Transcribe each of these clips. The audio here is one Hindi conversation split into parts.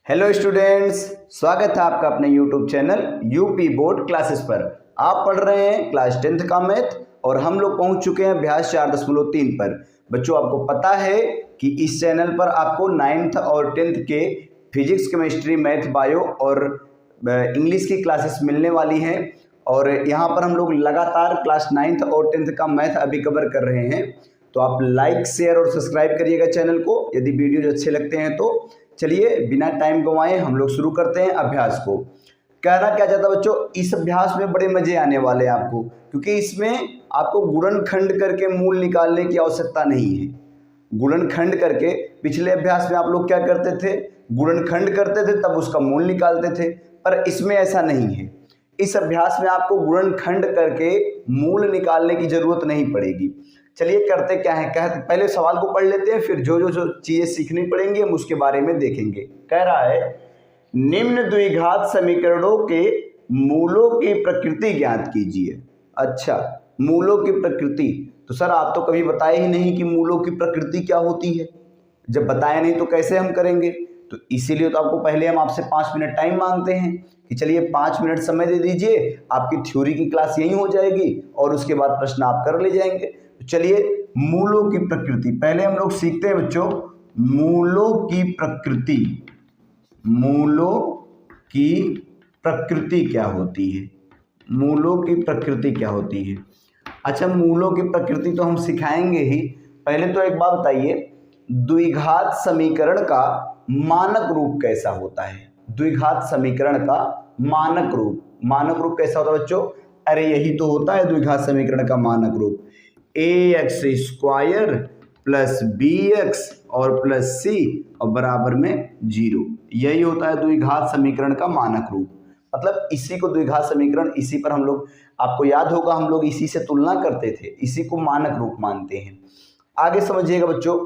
हेलो स्टूडेंट्स, स्वागत है आपका अपने YouTube channel UP board classes पर। आप पढ़ रहे हैं क्लास 10th का मैथ और हम लोग पहुंच चुके हैं अभ्यास 4.3 पर। बच्चों, आपको पता है कि इस चैनल पर आपको 9th और 10th के फिजिक्स, केमिस्ट्री, मैथ, बायो और इंग्लिश की क्लासेस मिलने वाली हैं और यहाँ पर हम लोग लगातार क्लास 9th और 10th का मैथ अभी कवर कर रहे हैं। तो आप लाइक, शेयर और सब्सक्राइब करिएगा चैनल को यदि वीडियोज अच्छे लगते हैं तो। चलिए बिना टाइम गंवाए हम लोग शुरू करते हैं अभ्यास को। कहना क्या चाहता बच्चों, इस अभ्यास में बड़े मजे आने वाले हैं आपको, क्योंकि इसमें आपको गुणनखंड करके मूल निकालने की आवश्यकता नहीं है। गुणनखंड करके पिछले अभ्यास में आप लोग क्या करते थे, गुणनखंड करते थे तब उसका मूल निकालते थे, पर इसमें ऐसा नहीं है। इस अभ्यास में आपको गुणनखंड करके मूल निकालने की जरूरत नहीं पड़ेगी। चलिए करते क्या है, पहले सवाल को पढ़ लेते हैं, फिर जो चीजें सीखनी पड़ेंगी हम उसके बारे में देखेंगे। कह रहा है निम्न द्विघात समीकरणों के मूलों की प्रकृति ज्ञात कीजिए। अच्छा, मूलों की प्रकृति, तो सर आप तो कभी बताए ही नहीं कि मूलों की प्रकृति क्या होती है। जब बताया नहीं तो कैसे हम करेंगे, तो इसीलिए तो आपको पहले हम आपसे 5 मिनट टाइम मांगते हैं कि चलिए 5 मिनट समय दे दीजिए, आपकी थ्योरी की क्लास यही हो जाएगी और उसके बाद प्रश्न आप कर ले जाएंगे। तो चलिए मूलों की प्रकृति पहले हम लोग सीखते हैं बच्चों। मूलों की प्रकृति, मूलों की प्रकृति क्या होती है, मूलों की प्रकृति क्या होती है। अच्छा, मूलों की प्रकृति तो हम सिखाएंगे ही। पहले तो एक बात बताइए, द्विघात समीकरण का मानक रूप कैसा होता है। द्विघात समीकरण का मानक रूप कैसा होता है बच्चों? अरे यही तो होता है द्विघात समीकरण का मानक रूप, ax² प्लस bx और प्लस c और बराबर में 0। यही होता है द्विघात समीकरण का मानक रूप। मतलब इसी को द्विघात समीकरण, इसी पर हम लोग, आपको याद होगा हम लोग इसी से तुलना करते थे, इसी को मानक रूप मानते हैं। आगे समझिएगा बच्चों,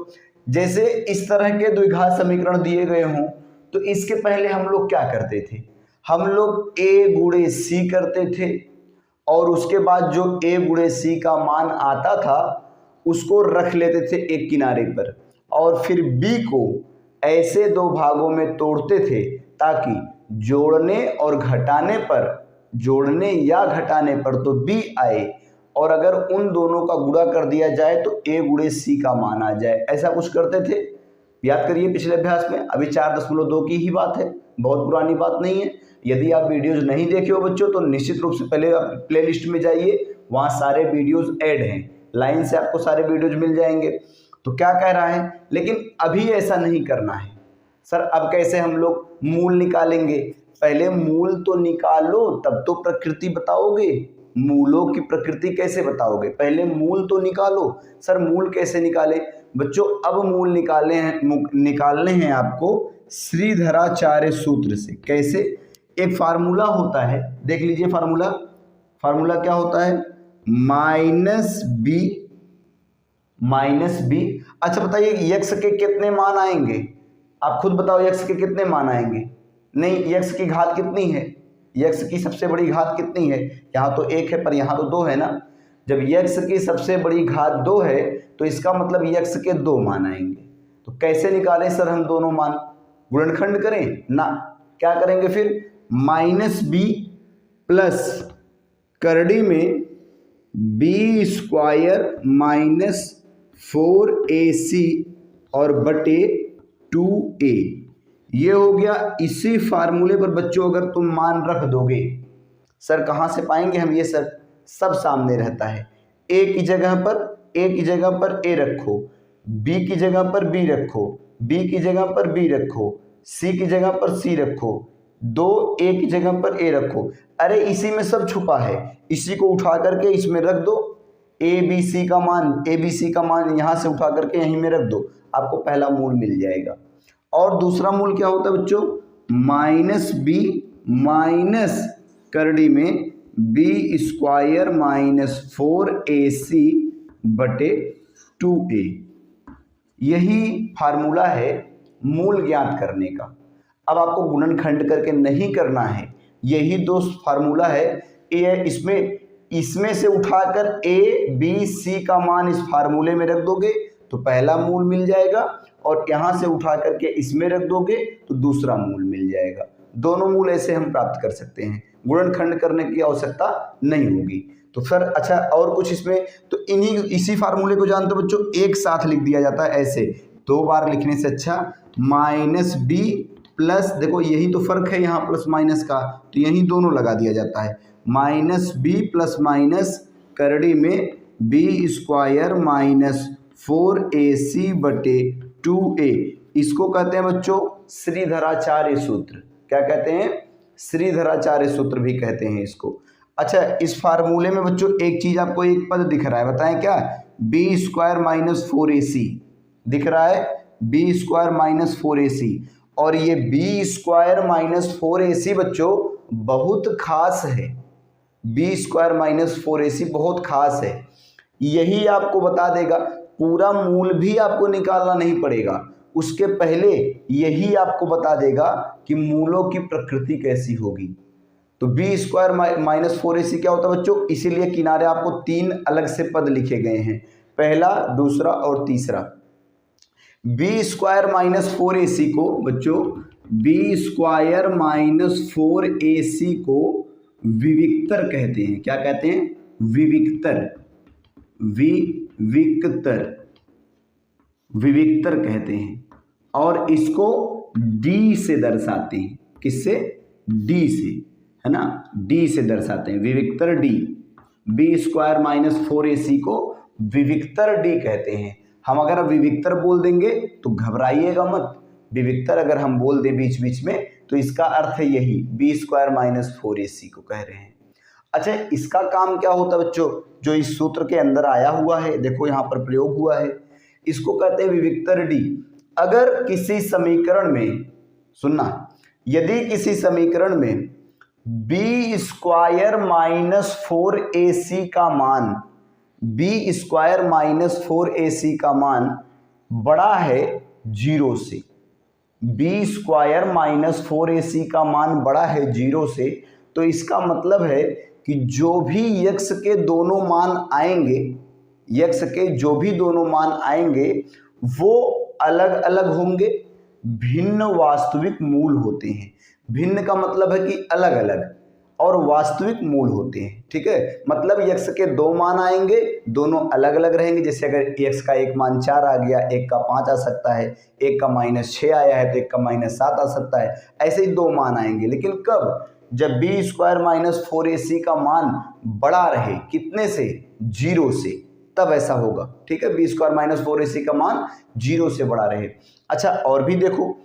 जैसे इस तरह के द्विघात समीकरण दिए गए हों तो इसके पहले हम लोग क्या करते थे, हम लोग a गुणे c करते थे और उसके बाद जो a गुणे c का मान आता था उसको रख लेते थे एक किनारे पर और फिर b को ऐसे दो भागों में तोड़ते थे ताकि जोड़ने और घटाने पर, जोड़ने या घटाने पर तो b आए और अगर उन दोनों का गुणा कर दिया जाए तो a गुणे c का मान आ जाए। ऐसा कुछ करते थे, याद करिए पिछले अभ्यास में। अभी 4.2 की ही बात है, बहुत पुरानी बात नहीं है। यदि आप वीडियोज नहीं देखे हो बच्चों तो निश्चित रूप से पहले आप प्लेलिस्ट में जाइए, वहाँ सारे वीडियोज ऐड हैं, लाइन से आपको सारे वीडियोज मिल जाएंगे। तो क्या कह रहा है, लेकिन अभी ऐसा नहीं करना है। सर अब कैसे हम लोग मूल निकालेंगे? पहले मूल तो निकालो तब तो प्रकृति बताओगे। मूलों की प्रकृति कैसे बताओगे, पहले मूल तो निकालो। सर मूल कैसे निकाले बच्चों? अब मूल निकालने हैं आपको श्रीधराचार्य सूत्र से। कैसे? एक फार्मूला होता है, देख लीजिए फार्मूला क्या होता है, माइनस बी। अच्छा बताइए यक्स के कितने मान आएंगे, आप खुद बताओ यक्स के कितने मान आएंगे? नहीं, यक्स की घात कितनी है, यक्स की सबसे बड़ी घात कितनी है? यहाँ तो 1 है पर यहाँ तो 2 है ना। जब यक्स की सबसे बड़ी घात 2 है तो इसका मतलब यक्स के 2 मान आएंगे। तो कैसे निकालें सर हम दोनों मान? गुणनखंड करें ना, क्या करेंगे फिर, माइनस बी प्लस करड़ी में b² माइनस 4ac और बटे 2a। ये हो गया। इसी फार्मूले पर बच्चों अगर तुम मान रख दोगे, सर कहाँ से पाएंगे हम ये? सर सब सामने रहता है। a की जगह पर a रखो, b की जगह पर b रखो, b की जगह पर b रखो, c की जगह पर c रखो, 2a की जगह पर a रखो। अरे इसी में सब छुपा है, इसी को उठा करके इसमें रख दो। abc का मान यहाँ से उठा करके यहीं में रख दो, आपको पहला मूल मिल जाएगा। और दूसरा मूल क्या होता है बच्चों, माइनस बी माइनस करड़ी में b² माइनस 4ac बटे 2a। यही फार्मूला है मूल ज्ञात करने का। अब आपको गुणनखंड करके नहीं करना है, यही दो फार्मूला है। इसमें से उठाकर a b c का मान इस फार्मूले में रख दोगे तो पहला मूल मिल जाएगा और यहाँ से उठा करके इसमें रख दोगे तो दूसरा मूल मिल जाएगा। दोनों मूल ऐसे हम प्राप्त कर सकते हैं, गुणनखंड करने की आवश्यकता नहीं होगी। तो फिर अच्छा और कुछ इसमें, तो इसी फार्मूले को जानते हो बच्चों, एक साथ लिख दिया जाता है ऐसे, दो बार लिखने से अच्छा माइनस बी प्लस, देखो यही तो फर्क है यहाँ प्लस माइनस का, तो यही दोनों लगा दिया जाता है, माइनस बी प्लस माइनस करड़ी में बी स्क्वायर माइनस 4ac बटे 2a। इसको कहते हैं बच्चों श्रीधराचार्य सूत्र। क्या कहते हैं? श्रीधराचार्य सूत्र भी कहते हैं इसको। अच्छा, इस फार्मूले में बच्चों एक चीज आपको एक पद दिख रहा है, बताएं क्या? बी स्क्वायर माइनस 4ac दिख रहा है, बी स्क्वायर माइनस 4ac। और ये बी स्क्वायर माइनस 4ac बच्चों बहुत खास है, बी स्क्वायर माइनस 4ac बहुत खास है। यही आपको बता देगा, पूरा मूल भी आपको निकालना नहीं पड़ेगा, उसके पहले यही आपको बता देगा कि मूलों की प्रकृति कैसी होगी। तो बी स्क्वायर माइनस 4ac क्या होता है बच्चों? इसीलिए किनारे आपको तीन अलग से पद लिखे गए हैं, पहला, दूसरा और तीसरा। बी स्क्वायर माइनस 4ac को बच्चों, बी स्क्वायर माइनस 4ac को विविक्तर कहते हैं। क्या कहते हैं? विविक्तर, विविक्तर कहते हैं। और इसको डी से दर्शाते हैं, किससे? डी से, है ना, डी से दर्शाते हैं, विविक्तर D. B square minus 4ac को विविक्तर डी कहते हैं। हम अगर विविक्तर बोल देंगे तो घबराइएगा मत, विविक्तर अगर हम बोल दें बीच बीच में तो इसका अर्थ है यही, बी स्क्वायर माइनस 4ac को कह रहे हैं। अच्छा, इसका काम क्या होता है बच्चों? जो इस सूत्र के अंदर आया हुआ है, देखो यहाँ पर प्रयोग हुआ है, इसको कहते हैं विविक्तर डी। अगर किसी समीकरण में, सुनना, यदि किसी समीकरण में बी स्क्वायर माइनस 4ac का मान, बी स्क्वायर माइनस 4ac का मान बड़ा है 0 से, बी स्क्वायर माइनस 4ac का मान बड़ा है 0 से, तो इसका मतलब है कि जो भी यक्स के दोनों मान आएंगे, यक्स के जो भी दोनों मान आएंगे वो अलग अलग होंगे, भिन्न वास्तविक मूल होते हैं। भिन्न का मतलब है कि अलग अलग, और वास्तविक मूल होते हैं। ठीक है, मतलब यक्स के दो मान आएंगे, दोनों अलग अलग रहेंगे। जैसे अगर यक्स का एक मान 4 आ गया, एक का 5 आ सकता है, एक का -6 आया है तो एक का -7 आ सकता है, ऐसे ही दो मान आएंगे। लेकिन कब? जब बी स्क्वायर माइनस 4ac का मान बड़ा रहे, कितने से? 0 से, तब ऐसा होगा। ठीक है, बी स्क्वायर माइनस 4ac का मान 0 से बड़ा रहे। अच्छा, और भी देखो,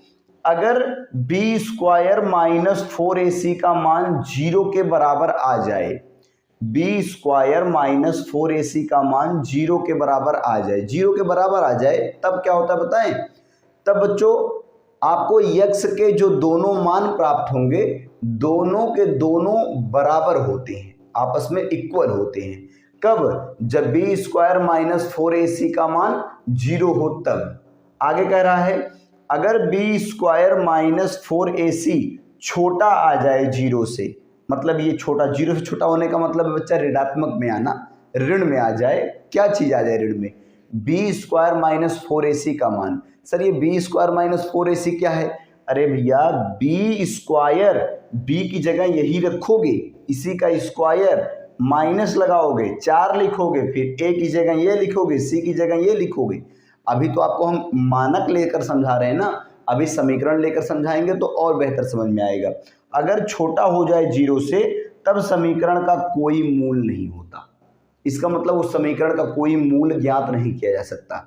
अगर बी स्क्वायर माइनस 4ac का मान 0 के बराबर आ जाए, बी स्क्वायर माइनस 4ac का मान 0 के बराबर आ जाए, 0 के बराबर आ जाए, तब क्या होता है बताएं? तब बच्चों आपको यक्स के जो दोनों मान प्राप्त होंगे, दोनों के दोनों बराबर होते हैं, आपस में इक्वल होते हैं। कब? जब बी स्क्वायर माइनस 4ac का मान 0 हो तब। आगे कह रहा है, अगर बी स्क्वायर माइनस 4ac छोटा आ जाए 0 से, मतलब ये छोटा, 0 से छोटा होने का मतलब है बच्चा ऋणात्मक में आना, ऋण में आ जाए। क्या चीज आ जाए ऋण में? बी स्क्वायर माइनस 4ac का मान। सर ये बी स्क्वायर माइनस 4ac क्या है? अरे भैया, बी स्क्वायर, बी की जगह यही रखोगे, इसी का स्क्वायर, माइनस लगाओगे, 4 लिखोगे, फिर ए की जगह ये लिखोगे, सी की जगह ये लिखोगे। अभी तो आपको हम मानक लेकर समझा रहे हैं ना, अभी समीकरण लेकर समझाएंगे तो और बेहतर समझ में आएगा। अगर छोटा हो जाए 0 से, तब समीकरण का कोई मूल नहीं होता, इसका मतलब उस समीकरण का कोई मूल ज्ञात नहीं किया जा सकता।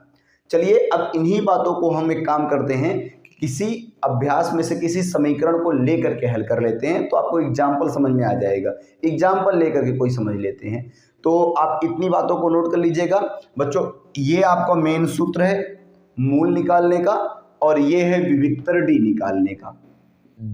चलिए, अब इन्हीं बातों को हम एक काम करते हैं, किसी अभ्यास में से किसी समीकरण को लेकर के हल कर लेते हैं, तो आपको एग्जाम्पल समझ में आ जाएगा। एग्जाम्पल लेकर के कोई समझ लेते हैं। तो आप इतनी बातों को नोट कर लीजिएगा बच्चों, ये आपका मेन सूत्र है मूल निकालने का, और ये है विविक्तर डी निकालने का,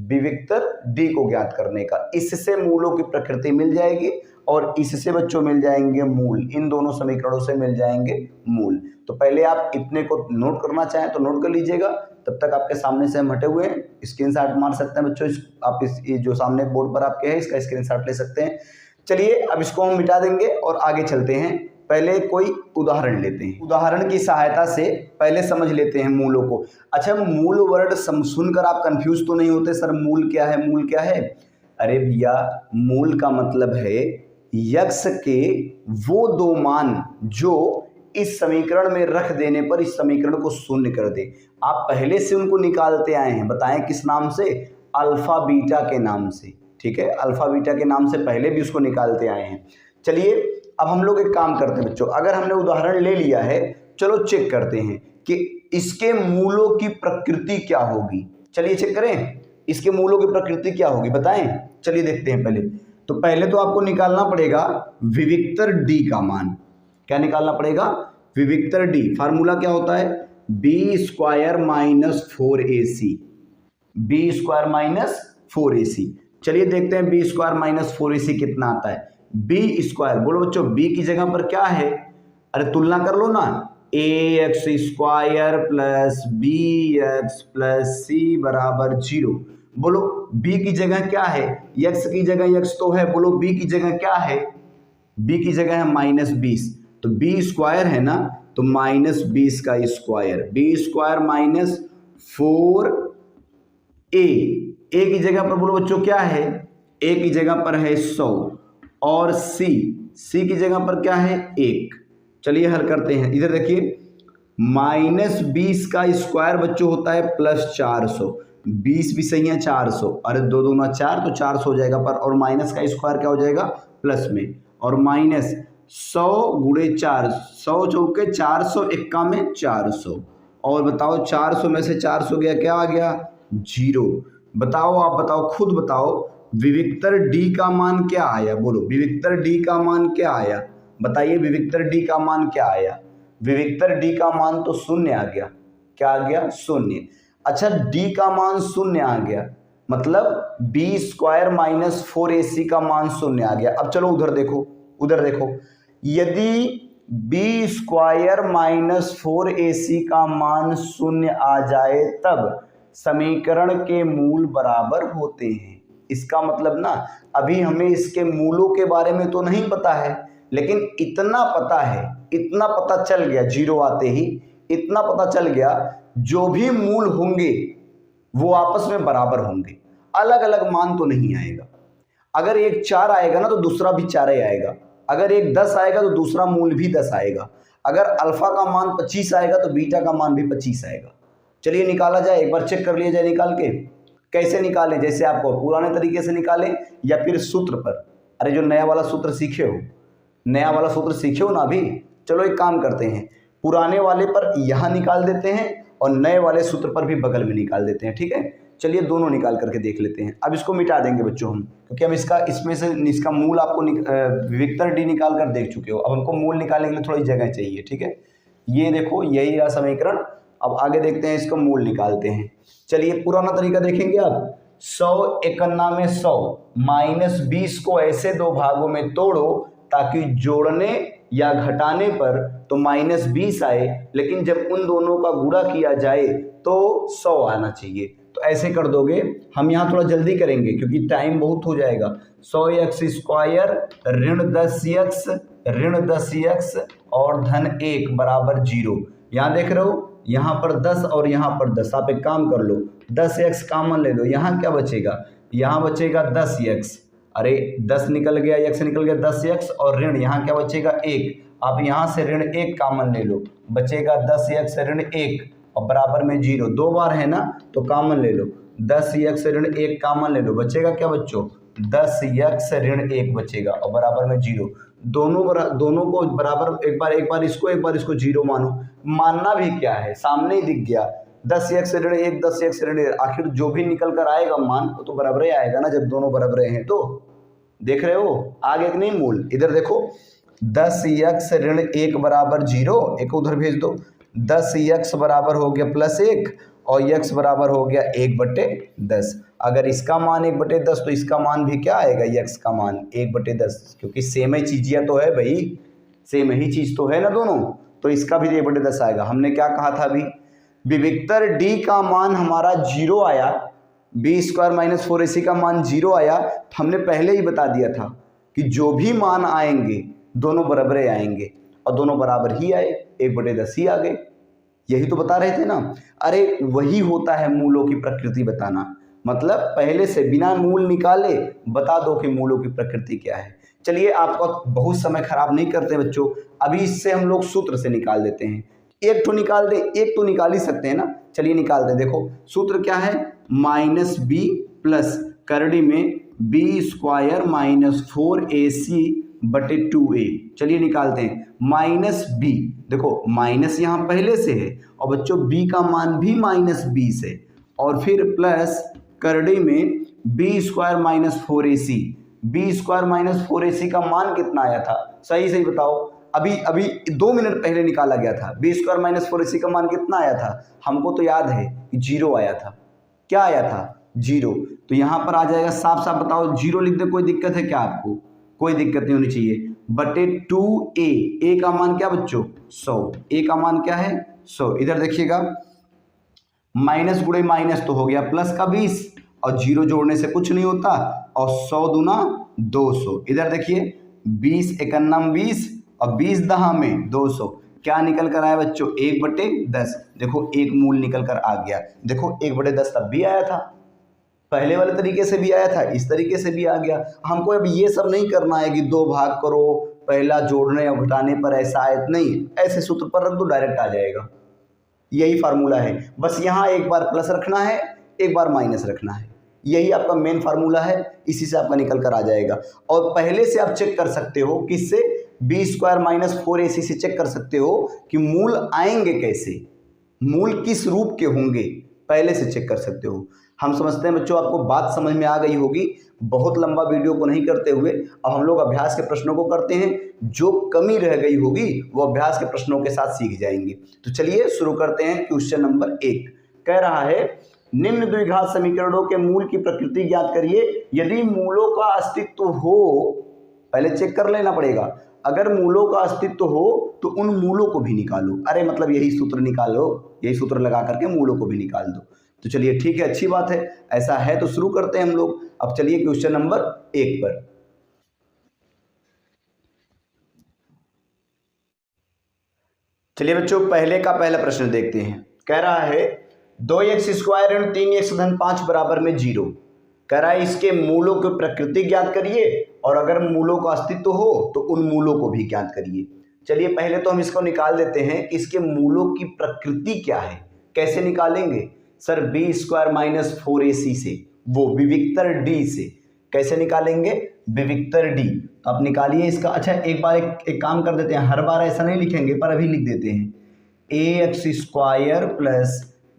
विविक्तर डी को ज्ञात करने का। इससे मूलों की प्रकृति मिल जाएगी और इससे बच्चों मिल जाएंगे मूल, इन दोनों समीकरणों से मिल जाएंगे मूल। तो पहले आप इतने को नोट करना चाहें तो नोट कर लीजिएगा, तब तक आपके सामने से हम हटे हुए हैं, स्क्रीनशॉट मार सकते हैं बच्चों। आप इस जो सामने बोर्ड पर आपके है इसका स्क्रीनशॉट ले सकते हैं। चलिए, अब इसको हम मिटा देंगे और आगे चलते हैं। पहले कोई उदाहरण लेते हैं। उदाहरण की सहायता से पहले समझ लेते हैं मूलों को। अच्छा, मूल वर्ड सुनकर आप कंफ्यूज तो नहीं होते, सर मूल क्या है, मूल क्या है? अरे भैया, मूल का मतलब है यक्स के वो दो मान जो इस समीकरण में रख देने पर इस समीकरण को शून्य कर दे। आप पहले से उनको निकालते आए हैं, बताएं किस नाम से? अल्फा बीटा के नाम से। ठीक है, अल्फा बीटा के नाम से पहले भी उसको निकालते आए हैं। चलिए अब हम लोग एक काम करते हैं बच्चों, अगर हमने उदाहरण ले लिया है, चलो चेक करते हैं कि इसके मूलों की प्रकृति क्या होगी। चलिए चेक करें, इसके मूलों की प्रकृति क्या होगी, बताएं। चलिए देखते हैं पहले। तो पहले तो आपको निकालना पड़ेगा विविक्तर डी का मान। क्या निकालना पड़ेगा? विविक्तर डी। फार्मूला क्या होता है? B square minus 4ac, B square minus 4ac। चलिए देखते हैं बी स्क्वायर माइनस 4ac कितना आता है। बी स्क्वायर, बोलो बच्चों, बी की जगह पर क्या है? अरे तुलना कर लो ना, ax square plus B X plus C बराबर 0। बोलो b की जगह क्या है? x की जगह x तो है, बोलो b की जगह क्या है? b की जगह है -20, तो b स्क्वायर है ना, तो -20 का square, b square minus 4a। a की जगह पर बोलो बच्चों क्या है? a की जगह पर है 100 और c की जगह पर क्या है? 1। चलिए हल करते हैं। इधर देखिए, -20 का स्क्वायर बच्चों होता है +400, 20 भी सही है 400, अरे 2 दूना 4 तो 400 हो जाएगा पर, और माइनस का स्क्वायर क्या हो जाएगा? प्लस में, और माइनस 100 गुणे 4, 100 चौके 400, इक्का में 400, और बताओ 400 में से 400 गया, क्या आ गया? 0। बताओ, आप बताओ, खुद बताओ, विविक्तर डी का मान क्या आया? बोलो विविक्तर डी का मान क्या आया? बताइए विविक्तर डी का मान क्या आया? विविक्तर डी का मान तो 0 आ गया। क्या आ गया? 0। अच्छा, डी का मान 0 आ गया, मतलब बी स्क्वायर माइनस 4ac का मान 0 आ गया। अब चलो उधर देखो, उधर देखो, यदि बी स्क्वायर माइनस 4ac का मान 0 आ जाए तब समीकरण के मूल बराबर होते हैं। इसका मतलब ना, अभी हमें इसके मूलों के बारे में तो नहीं पता है, लेकिन इतना पता है, इतना पता चल गया 0 आते ही, इतना पता चल गया जो भी मूल होंगे वो आपस में बराबर होंगे, अलग अलग मान तो नहीं आएगा। अगर एक 4 आएगा ना तो दूसरा भी 4 ही आएगा, अगर एक 10 आएगा तो दूसरा मूल भी 10 आएगा, अगर अल्फा का मान 25 आएगा तो बीटा का मान भी 25 आएगा। चलिए निकाला जाए, एक बार चेक कर लिया जाए निकाल के। कैसे निकालें? जैसे आपको पुराने तरीके से निकालें या फिर सूत्र पर? अरे जो नया वाला सूत्र सीखे हो, नया वाला सूत्र सीखे हो ना अभी, चलो एक काम करते हैं, पुराने वाले पर यहाँ निकाल देते हैं और नए वाले सूत्र पर भी बगल में निकाल देते हैं। ठीक है, चलिए दोनों निकाल करके देख लेते हैं। अब इसको मिटा देंगे बच्चों हम, क्योंकि हम इसमें से इसका मूल आपको विविक्तर डी निकाल कर देख चुके हो। अब हमको मूल निकालने के लिए थोड़ी जगह चाहिए। ठीक है, ये देखो यही रहा समीकरण। अब आगे देखते हैं, इसका मूल निकालते हैं। चलिए पुराना तरीका देखेंगे। अब 100 51 में 100 -20 को ऐसे दो भागों में तोड़ो ताकि जोड़ने या घटाने पर तो -20 आए, लेकिन जब उन दोनों का गुणा किया जाए तो 100 आना चाहिए। तो ऐसे कर दोगे, हम यहाँ थोड़ा जल्दी करेंगे क्योंकि टाइम बहुत हो जाएगा। 100x स्क्वायर ऋण 10x ऋण 10x और धन 1 बराबर 0। यहाँ देख रहे हो, यहाँ पर 10 और यहाँ पर 10। आप एक काम कर लो, 10x कॉमन ले लो, यहाँ क्या बचेगा? यहाँ बचेगा 10x, अरे 10 निकल गया, x निकल गया, 10x और ऋण यहाँ क्या बचेगा? 1। आप यहाँ से ऋण 1 कॉमन ले लो, बचेगा 10x ऋण 1 और बराबर में 0। 2 बार है ना तो कॉमन ले लो, 10x ऋण 1 कॉमन ले लो, बचेगा क्या बच्चों? 10x ऋण 1 बचेगा और बराबर में 0। दोनों को बराबर, एक बार इसको 0 मानो। मानना भी क्या है, सामने ही दिख गया, 10x ऋण 1 10x ऋण 1, आखिर जो भी निकल कर आएगा मान वो तो बराबर ही आएगा ना, जब दोनों बराबर हैं। तो देख रहे हो आगे कि नहीं मूल? इधर देखो, 10x ऋण 1 बराबर 0, एक उधर भेज दो, 10x बराबर हो गया +1 और x बराबर हो गया 1/10। अगर इसका मान 1/10 तो इसका मान भी क्या आएगा? x का मान 1/10, क्योंकि सेम ही चीजिया तो है भाई, सेम ही चीज तो है ना दोनों, तो इसका भी 1/10 आएगा। हमने क्या कहा था अभी? विविक्तर डी का मान हमारा 0 आया, बी स्क्वायर माइनस 4ac का मान 0 आया। हमने पहले ही बता दिया था कि जो भी मान आएंगे दोनों बराबर आएंगे। और दोनों बराबर ही आए, 1/10 ही आ गए। यही तो बता रहे थे ना। अरे वही होता है मूलों की प्रकृति बताना, मतलब पहले से बिना मूल निकाले बता दो कि मूलों की प्रकृति क्या है। चलिए आपका बहुत समय खराब नहीं करते बच्चों, अभी इससे हम लोग सूत्र से निकाल देते हैं। एक तो निकाल दे, एक तो निकाल ही सकते हैं ना। चलिए निकाल दे। देखो सूत्र क्या है, -b प्लस करड़ी में b² - 4ac/2a। चलिए निकालते हैं। -b, देखो माइनस यहाँ पहले से है और बच्चों b का मान भी -20 है, और फिर प्लस करड़ी में b² - 4ac। b² - 4ac का मान कितना आया था, सही सही बताओ। अभी 2 मिनट पहले निकाला गया था। b² - 4ac का मान कितना आया था, हमको तो याद है कि 0 आया था। क्या आया था, 0। तो यहाँ पर आ जाएगा, साफ साफ बताओ, 0 लिख दे। कोई दिक्कत है क्या आपको, कोई दिक्कत नहीं होनी चाहिए। बटे 2a, a का मान क्या बच्चों, 100। a का मान क्या है, 100। इधर देखिएगा, माइनस गुणे माइनस तो हो गया प्लस का 20, और 0 जोड़ने से कुछ नहीं होता, और 100 दूना 200। इधर देखिए 20 51 20 और 20 दहा में 200। क्या निकल कर आया बच्चों, 1/10। देखो एक मूल निकल कर आ गया। देखो 1/10 तब भी आया था, पहले वाले तरीके से भी आया था, इस तरीके से भी आ गया। हमको अब ये सब नहीं करना है कि 2 भाग करो, पहला जोड़ने और घटाने पर ऐसा आयत, नहीं, ऐसे सूत्र पर रख दो, डायरेक्ट आ जाएगा। यही फार्मूला है, बस यहाँ एक बार प्लस रखना है, एक बार माइनस रखना है। यही आपका मेन फार्मूला है, इसी से आपका निकल कर आ जाएगा। और पहले से आप चेक कर सकते हो, किससे, b² - 4ac से चेक कर सकते हो कि मूल आएंगे कैसे, मूल किस रूप के होंगे, पहले से चेक कर सकते हो। हम समझते हैं बच्चों आपको बात समझ में आ गई होगी। बहुत लंबा वीडियो को नहीं करते हुए अब हम लोग अभ्यास के प्रश्नों को करते हैं। जो कमी रह गई होगी वो अभ्यास के प्रश्नों के साथ सीख जाएंगे। तो चलिए शुरू करते हैं। क्वेश्चन नंबर 1 कह रहा है, निम्न द्विघात समीकरणों के मूल की प्रकृति ज्ञात करिए। यदि मूलों का अस्तित्व हो, पहले चेक कर लेना पड़ेगा, अगर मूलों का अस्तित्व हो तो उन मूलों को भी निकालो। अरे मतलब यही सूत्र निकालो, यही सूत्र लगा करके मूलों को भी निकाल दो। तो चलिए ठीक है, अच्छी बात है, ऐसा है तो शुरू करते हैं हम लोग। अब चलिए क्वेश्चन नंबर 1 पर। चलिए बच्चों पहले का पहला प्रश्न देखते हैं। कह रहा है 2x² - 3x 5 = 0। कह रहा है इसके मूलों की प्रकृति ज्ञात करिए, और अगर मूलों का अस्तित्व हो तो उन मूलों को भी ज्ञात करिए। चलिए पहले तो हम इसको निकाल देते हैं कि इसके मूलों की प्रकृति क्या है। कैसे निकालेंगे सर, b² - 4ac से, वो विविक्तर d से। कैसे निकालेंगे, विविक्तर d। तो आप निकालिए इसका। अच्छा एक बार एक काम कर देते हैं, हर बार ऐसा नहीं लिखेंगे पर अभी लिख देते हैं, ax²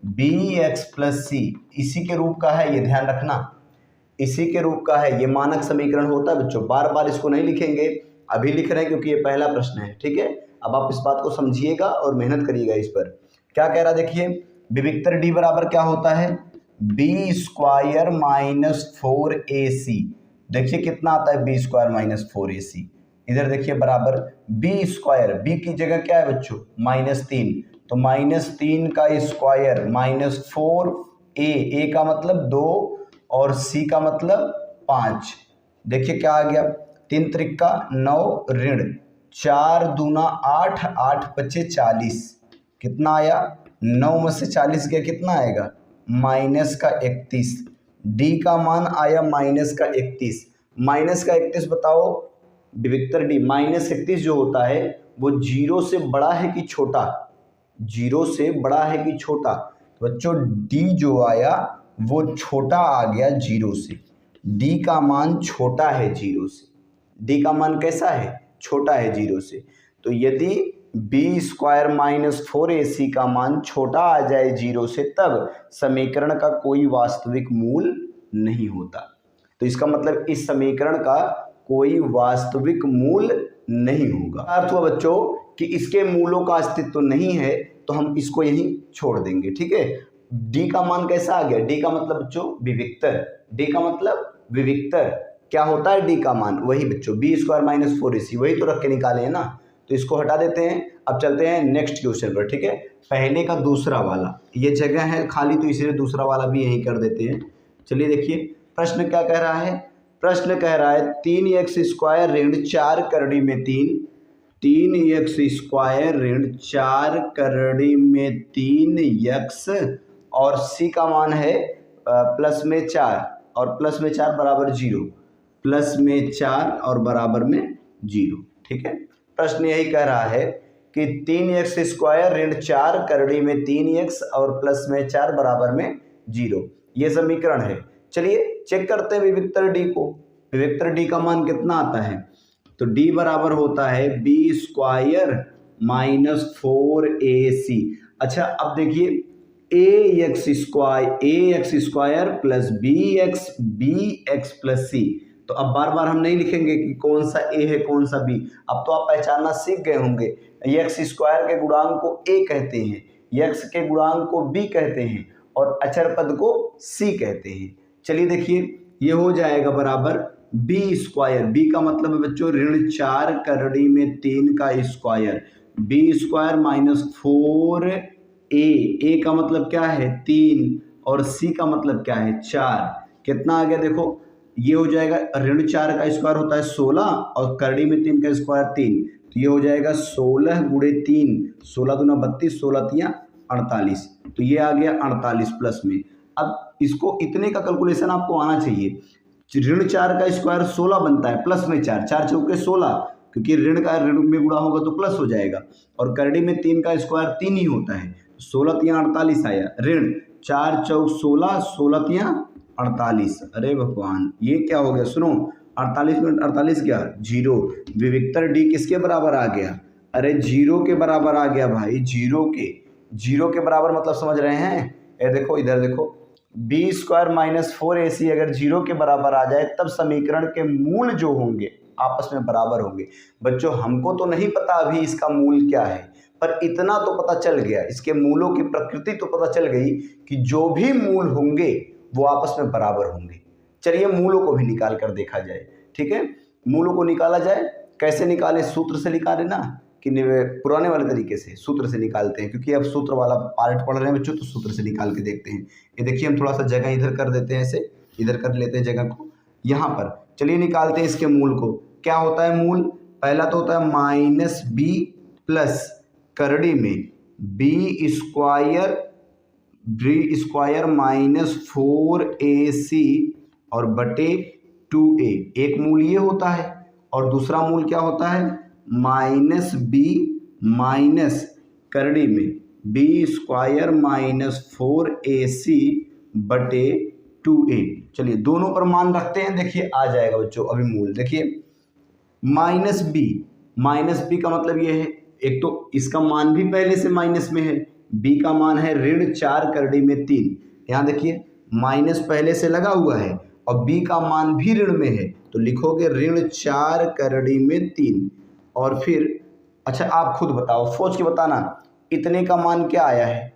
+ bx + c इसी के रूप का है, ये ध्यान रखना, इसी के रूप का है। ये मानक समीकरण होता है बच्चों, बार बार इसको नहीं लिखेंगे, अभी लिख रहे हैं क्योंकि ये पहला प्रश्न है। ठीक है, अब आप इस बात को समझिएगा और मेहनत करिएगा इस पर। क्या कह रहा है देखिए, विविक्तर d बराबर क्या होता है, b² - 4ac। देखिए कितना आता है b² - 4ac। इधर देखिए बराबर b², b की जगह क्या है बच्चों, -3, तो -3 का स्क्वायर -4a, a का मतलब 2 और c का मतलब 5। देखिए क्या आ गया, 3 त्रिक 9 ऋण 4 दूना 8, 8 पचे 40। कितना आया, 9 में से 40 गया, कितना आएगा, -31। d का मान आया -31। -31 बताओ विविक्तर d, -31 जो होता है वो 0 से बड़ा है कि छोटा, 0 से बड़ा है कि छोटा। तो बच्चों d जो आया वो छोटा आ गया 0 से, d का मान छोटा है 0 से। d का मान कैसा है, छोटा है 0 से। तो यदि b² - 4ac का मान छोटा आ जाए 0 से, तब समीकरण का कोई वास्तविक मूल नहीं होता। तो इसका मतलब इस समीकरण का कोई वास्तविक मूल नहीं होगा। अर्थ हुआ बच्चों कि इसके मूलों का अस्तित्व नहीं है, तो हम इसको यहीं छोड़ देंगे। ठीक है, d का मान कैसा आ गया, d का मतलब बच्चों विविक्तर, d का मतलब विविक्तर। क्या होता है d का मान, वही बच्चों b² - 4ac, वही तो रख के निकाले हैं ना। तो इसको हटा देते हैं। अब चलते हैं नेक्स्ट क्वेश्चन पर। ठीक है, पहले का दूसरा वाला, ये जगह है खाली तो इसलिए दूसरा वाला भी यहीं कर देते हैं। चलिए देखिए प्रश्न क्या कह रहा है, प्रश्न कह रहा है 3x² - 4 करड़ी में 3 3x² ऋण 4 करड़ी में 3x और c का मान है प्लस में 4 और प्लस में 4 बराबर 0, प्लस में 4 और बराबर में 0। ठीक है, प्रश्न यही कह रहा है कि 3x² ऋण 4 करड़ी में 3x और प्लस में 4 बराबर में 0, ये समीकरण है। चलिए चेक करते हैं विविक्तर डी को। विविक्तर डी का मान कितना आता है? तो डी बराबर होता है b² माइनस 4ac। अच्छा अब देखिए ax² plus bx plus c। तो अब बार बार हम नहीं लिखेंगे कि कौन सा a है कौन सा b। अब तो आप पहचानना सीख गए होंगे। x² के गुणांक को a कहते हैं, x के गुणांक को b कहते हैं और अचर पद को c कहते हैं। चलिए देखिए ये हो जाएगा बराबर b²। b का मतलब है बच्चों ऋण 4 करड़ी में 3 का स्क्वायर, b² माइनस 4a का मतलब क्या है 3 और c का मतलब क्या है 4। कितना आ गया देखो, ये हो जाएगा ऋण 4 का स्क्वायर होता है 16 और करड़ी में 3 का स्क्वायर 3, तो ये हो जाएगा 16 गुणे 3, 16 दूना 32, 16 तिया 48, तो ये आ गया 48 प्लस में। अब इसको इतने का कैलकुलेशन आपको आना चाहिए। ऋण 4 का स्क्वायर 16 बनता है प्लस में 4, 4 चौके 16, क्योंकि ऋण का ऋण में गुणा होगा तो प्लस हो जाएगा और करड़ी में 3 का स्क्वायर 3 ही होता है, 16 तिया 48 आया। ऋण 4 चौक 16, 16 तिया 48। अरे भगवान ये क्या हो गया, सुनो 48 में 48 क्या 0। विविक्तर डी किसके बराबर आ गया? अरे 0 के बराबर आ गया भाई, 0 के बराबर मतलब समझ रहे हैं? ये देखो इधर देखो b² माइनस 4ac अगर 0 के बराबर आ जाए तब समीकरण के मूल जो होंगे आपस में बराबर होंगे। बच्चों हमको तो नहीं पता अभी इसका मूल क्या है, पर इतना तो पता चल गया, इसके मूलों की प्रकृति तो पता चल गई कि जो भी मूल होंगे वो आपस में बराबर होंगे। चलिए मूलों को भी निकाल कर देखा जाए। ठीक है, मूलों को निकाला जाए, कैसे निकालें? सूत्र से निकालें ना कि पुराने वाले तरीके से सूत्र से निकालते हैं, क्योंकि अब सूत्र वाला पार्ट पढ़ रहे हैं बच्चों, तो सूत्र से निकाल के देखते हैं। ये देखिए हम थोड़ा सा जगह इधर कर देते हैं, ऐसे इधर कर लेते हैं जगह को यहाँ पर। चलिए निकालते हैं इसके मूल को। क्या होता है मूल? पहला तो होता है माइनस b प्लस करड़ी में b² माइनस 4ac और बटे 2a। एक मूल ये होता है और दूसरा मूल क्या होता है माइनस b माइनस करड़ी में b² माइनस 4ac बटे 2a। चलिए दोनों पर मान रखते हैं, देखिए आ जाएगा बच्चों अभी मूल। देखिए माइनस b का मतलब ये है, एक तो इसका मान भी पहले से माइनस में है, b का मान है ऋण 4 करड़ी में 3। यहाँ देखिए माइनस पहले से लगा हुआ है और b का मान भी ऋण में है, तो लिखोगे ऋण 4 करड़ी में 3 और फिर अच्छा आप खुद बताओ, सोच के बताना इतने का मान क्या आया है?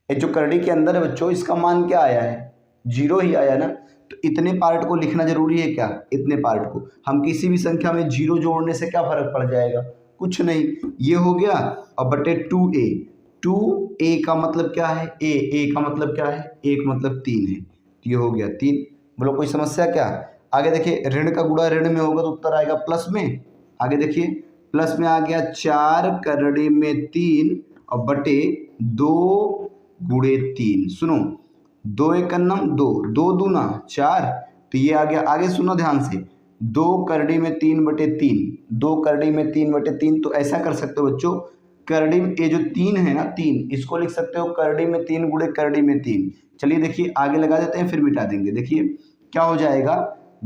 ये जो करड़ी के अंदर है बच्चों इसका मान क्या आया है? 0 ही आया ना। तो इतने पार्ट को लिखना जरूरी है क्या? इतने पार्ट को हम किसी भी संख्या में 0 जोड़ने से क्या फर्क पड़ जाएगा? कुछ नहीं। ये हो गया और बटे 2a का मतलब क्या है? a का मतलब क्या है? 1 मतलब 3 है, तो ये हो गया 3। बोलो कोई समस्या क्या? आगे देखिए ऋण का गुणा ऋण में होगा तो उत्तर आएगा प्लस में। आगे देखिए प्लस में आ गया 4 करड़ी में 3 और बटे 2 गुणे 3। सुनो 2 एक अन्नम 2, 2 दूना 4, तो ये आ गया। आगे सुनो ध्यान से 2 करड़ी में 3 बटे 3, 2 करड़ी में 3 बटे 3। तो ऐसा कर सकते हो बच्चों, करड़ी में ये जो 3 है ना 3, इसको लिख सकते हो करड़ी में 3 गुणे करड़ी में 3। चलिए देखिए आगे लगा देते हैं फिर मिटा देंगे। देखिए क्या हो जाएगा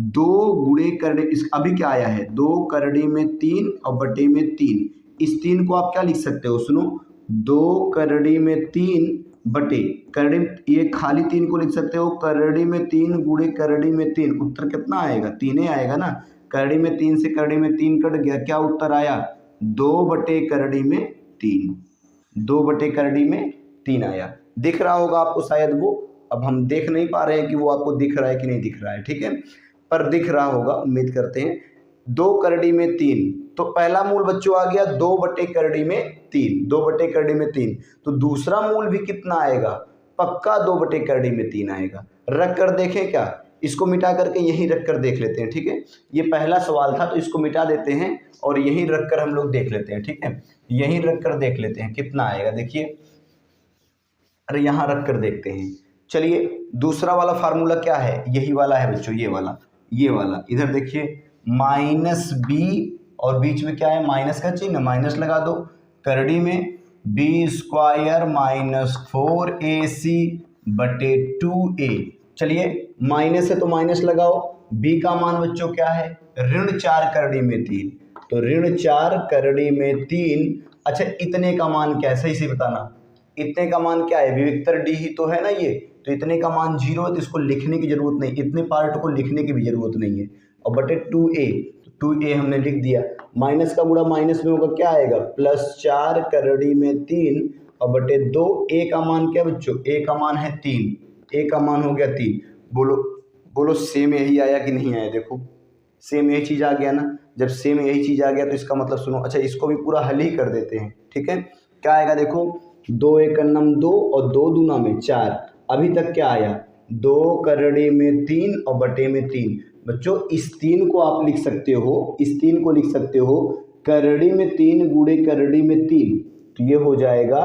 2 गुणे करड़ी, इस अभी क्या आया है 2 करड़ी में 3 और बटे में 3। इस 3 को आप क्या लिख सकते हो? सुनो 2 करड़ी में 3 बटे करड़ी, ये खाली 3 को लिख सकते हो करड़ी में 3 गुणे करड़ी में 3। उत्तर कितना आएगा? 3 ही आएगा ना। करड़ी में 3 से करड़ी में 3 कट गया, क्या उत्तर आया? 2 बटे करड़ी में 3, 2 बटे करड़ी में 3 आया। दिख रहा होगा आपको शायद वो, अब हम देख नहीं पा रहे हैं कि वो आपको दिख रहा है कि नहीं दिख रहा है, ठीक है, पर दिख रहा होगा उम्मीद करते हैं। 2 करड़ी में 3, तो पहला मूल बच्चों आ गया 2 बटे करड़ी में 3, 2 बटे करड़ी में 3। तो दूसरा मूल भी कितना आएगा? पक्का 2 बटे करड़ी में 3 आएगा। रख कर देखें क्या? इसको मिटा करके यहीं रख कर देख लेते हैं, ठीक है। ये पहला सवाल था तो इसको मिटा देते हैं और यहीं रख कर हम लोग देख लेते हैं, ठीक है। यहीं रख कर देख लेते हैं कितना आएगा, देखिए, अरे यहाँ रख कर देखते हैं। चलिए दूसरा वाला फार्मूला क्या है, यही वाला है बच्चों, ये वाला इधर देखिए, माइनस बी और बीच में क्या है, माइनस का चिन्ह, माइनस लगा दो, करड़ी में बी स्क्वायर माइनस 4ac बटे 2a। चलिए माइनस है तो माइनस लगाओ, b का मान बच्चों क्या है, ऋण 4 करड़ी में 3, तो ऋण 4 करड़ी में 3। अच्छा इतने का मान क्या है, सही से बताना, इतने का मान क्या है, विविक्तर डी ही तो है ना ये, तो इतने का मान 0 है तो इसको लिखने की जरूरत नहीं, इतने पार्ट को लिखने की भी जरूरत नहीं है। और बटे 2a, तो 2a हमने लिख दिया, माइनस का गुणा माइनस में होगा क्या आएगा, प्लस 4 करड़ी में 3 और बटे 2, a का मान क्या बच्चों, a का मान है 3, a का मान हो गया 3। बोलो सेम यही आया कि नहीं आया, देखो सेम यही चीज़ आ गया ना। जब सेम यही चीज़ आ गया तो इसका मतलब सुनो, अच्छा इसको भी पूरा हल ही कर देते हैं, ठीक है। क्या आएगा देखो, 2 एक नम 2 और 2 दूना में 4, अभी तक क्या आया, 2 करड़ी में 3 और बटे में 3। बच्चों इस 3 को आप लिख सकते हो, इस 3 को लिख सकते हो करड़ी में 3 गुणे करड़ी में 3, तो ये हो जाएगा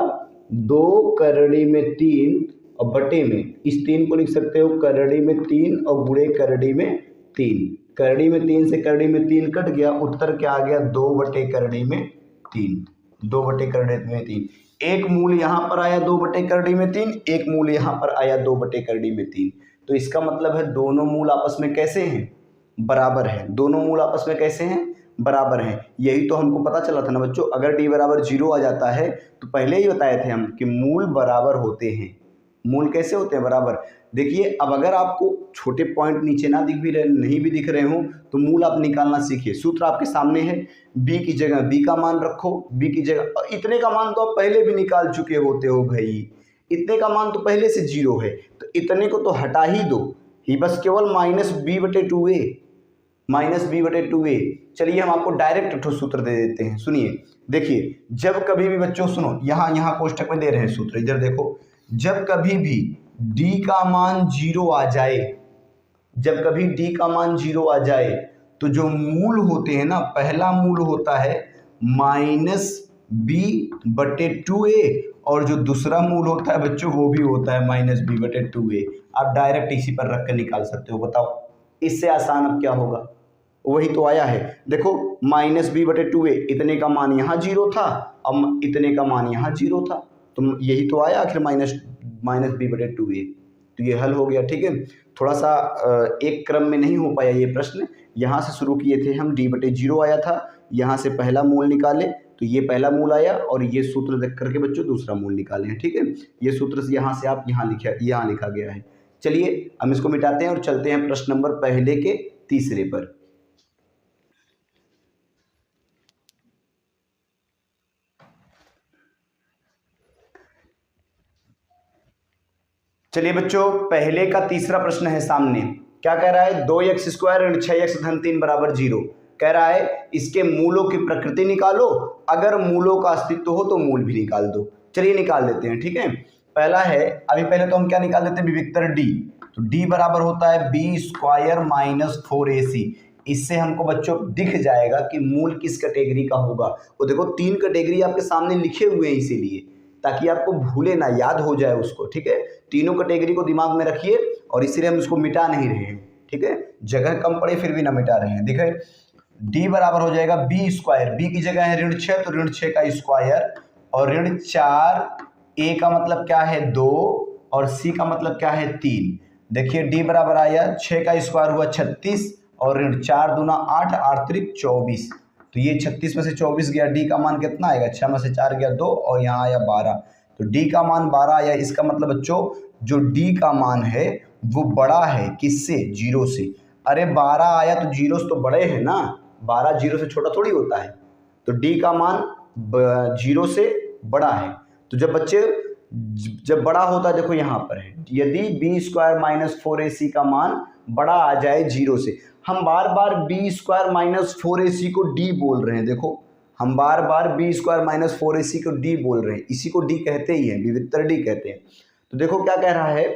2 करड़ी में 3 और बटे में, इस 3 को लिख सकते हो करड़ी में 3 और गुणे करड़ी में 3, करड़ी में 3 से करड़ी में 3 कट गया, उत्तर क्या आ गया, 2 बटे करड़ी में 3, 2 बटे करड़ी में 3। एक मूल यहाँ पर आया 2 बटे करड़ी में 3, एक मूल यहाँ पर आया 2 बटे करड़ी में 3, तो इसका मतलब है दोनों मूल आपस में कैसे हैं, बराबर है। दोनों मूल आपस में कैसे हैं, बराबर हैं। यही तो हमको पता चला था ना बच्चों, अगर d बराबर 0 आ जाता है तो पहले ही बताए थे हम कि मूल बराबर होते हैं। मूल कैसे होते हैं, बराबर। देखिए अब अगर आपको छोटे पॉइंट नीचे ना दिख भी रहे, नहीं भी दिख रहे हो, तो मूल आप निकालना सीखिए। सूत्र आपके सामने है, b की जगह b का मान रखो, b की जगह इतने का मान तो आप पहले भी निकाल चुके होते हो भाई, इतने का मान तो पहले से 0 है, तो इतने को तो हटा ही दो, ही बस केवल माइनस b बटे 2a, माइनस b बटे 2a। चलिए हम आपको डायरेक्ट ठोस सूत्र दे देते हैं, सुनिए। देखिए जब कभी भी बच्चों सुनो, यहाँ कोष्टक में दे रहे हैं सूत्र, इधर देखो, जब कभी भी d का मान 0 आ जाए, जब कभी d का मान 0 आ जाए तो जो मूल होते हैं ना, पहला मूल होता है माइनस b बटे 2a और जो दूसरा मूल होता है बच्चों वो भी होता है माइनस b बटे 2a। आप डायरेक्ट इसी पर रख कर निकाल सकते हो, बताओ इससे आसान अब क्या होगा, वही तो आया है। देखो माइनस b बटे 2a, इतने का मान यहाँ 0 था, अब इतने का मान यहाँ 0 था, तो यही तो आया आखिर माइनस b बटे 2a, तो ये हल हो गया, ठीक है। थोड़ा सा एक क्रम में नहीं हो पाया ये प्रश्न, यहाँ से शुरू किए थे हम, d बटे 0 आया था, यहाँ से पहला मूल निकाले तो ये पहला मूल आया और ये सूत्र देख करके बच्चों दूसरा मूल निकाले हैं, ठीक है। ये सूत्र से यहाँ से आप यहाँ लिखा गया है। चलिए हम इसको मिटाते हैं और चलते हैं प्रश्न नंबर पहले के तीसरे पर। चलिए बच्चों पहले का तीसरा प्रश्न है सामने, क्या कह रहा है, 2x स्क्वायर ऋण 6x धन 3 बराबर 0। कह रहा है इसके मूलों की प्रकृति निकालो, अगर मूलों का अस्तित्व हो तो मूल भी निकाल दो। चलिए निकाल देते हैं, ठीक है। पहला है, अभी पहले तो हम क्या निकाल देते हैं, विविक्तर d, तो d बराबर होता है b स्क्वायर माइनस 4ac। इससे हमको बच्चों दिख जाएगा कि मूल किस कैटेगरी का होगा। वो देखो 3 कैटेगरी आपके सामने लिखे हुए हैं, इसीलिए ताकि आपको भूले ना, याद हो जाए उसको, ठीक है। तीनों कैटेगरी को दिमाग में रखिए और इसीलिए हम इसको मिटा नहीं रहे हैं, ठीक है। जगह कम पड़े फिर भी ना मिटा रहे हैं। देखिए d बराबर हो जाएगा b स्क्वायर, b की जगह है ऋण 6 तो ऋण 6 का स्क्वायर, और ऋण 4, a का मतलब क्या है 2 और c का मतलब क्या है 3। देखिए d बराबर आया 6 का स्क्वायर हुआ 36 और ऋण 4 दूना 8, 8 त्रिक 24, तो ये 36 में से 24 गया, d का मान कितना आएगा, 6 में से 4 गया 2 और यहाँ आया 12, तो d का मान 12 आया। इसका मतलब बच्चों जो d का मान है वो बड़ा है किससे, 0 से। अरे 12 आया तो 0 से तो बड़े हैं ना, 12 0 से छोटा थोड़ी होता है, तो d का मान 0 से बड़ा है। तो जब बच्चे जब बड़ा होता है, देखो यहाँ पर है, यदि b स्क्वायर माइनस 4ac का मान बड़ा आ जाए 0 से, हम बार बार b स्क्वायर माइनस 4ac को d बोल रहे हैं, देखो हम बार बार b स्क्वायर माइनस 4ac को d बोल रहे हैं, इसी को d कहते ही हैं, विविक्तर d कहते हैं। तो देखो क्या कह रहा है,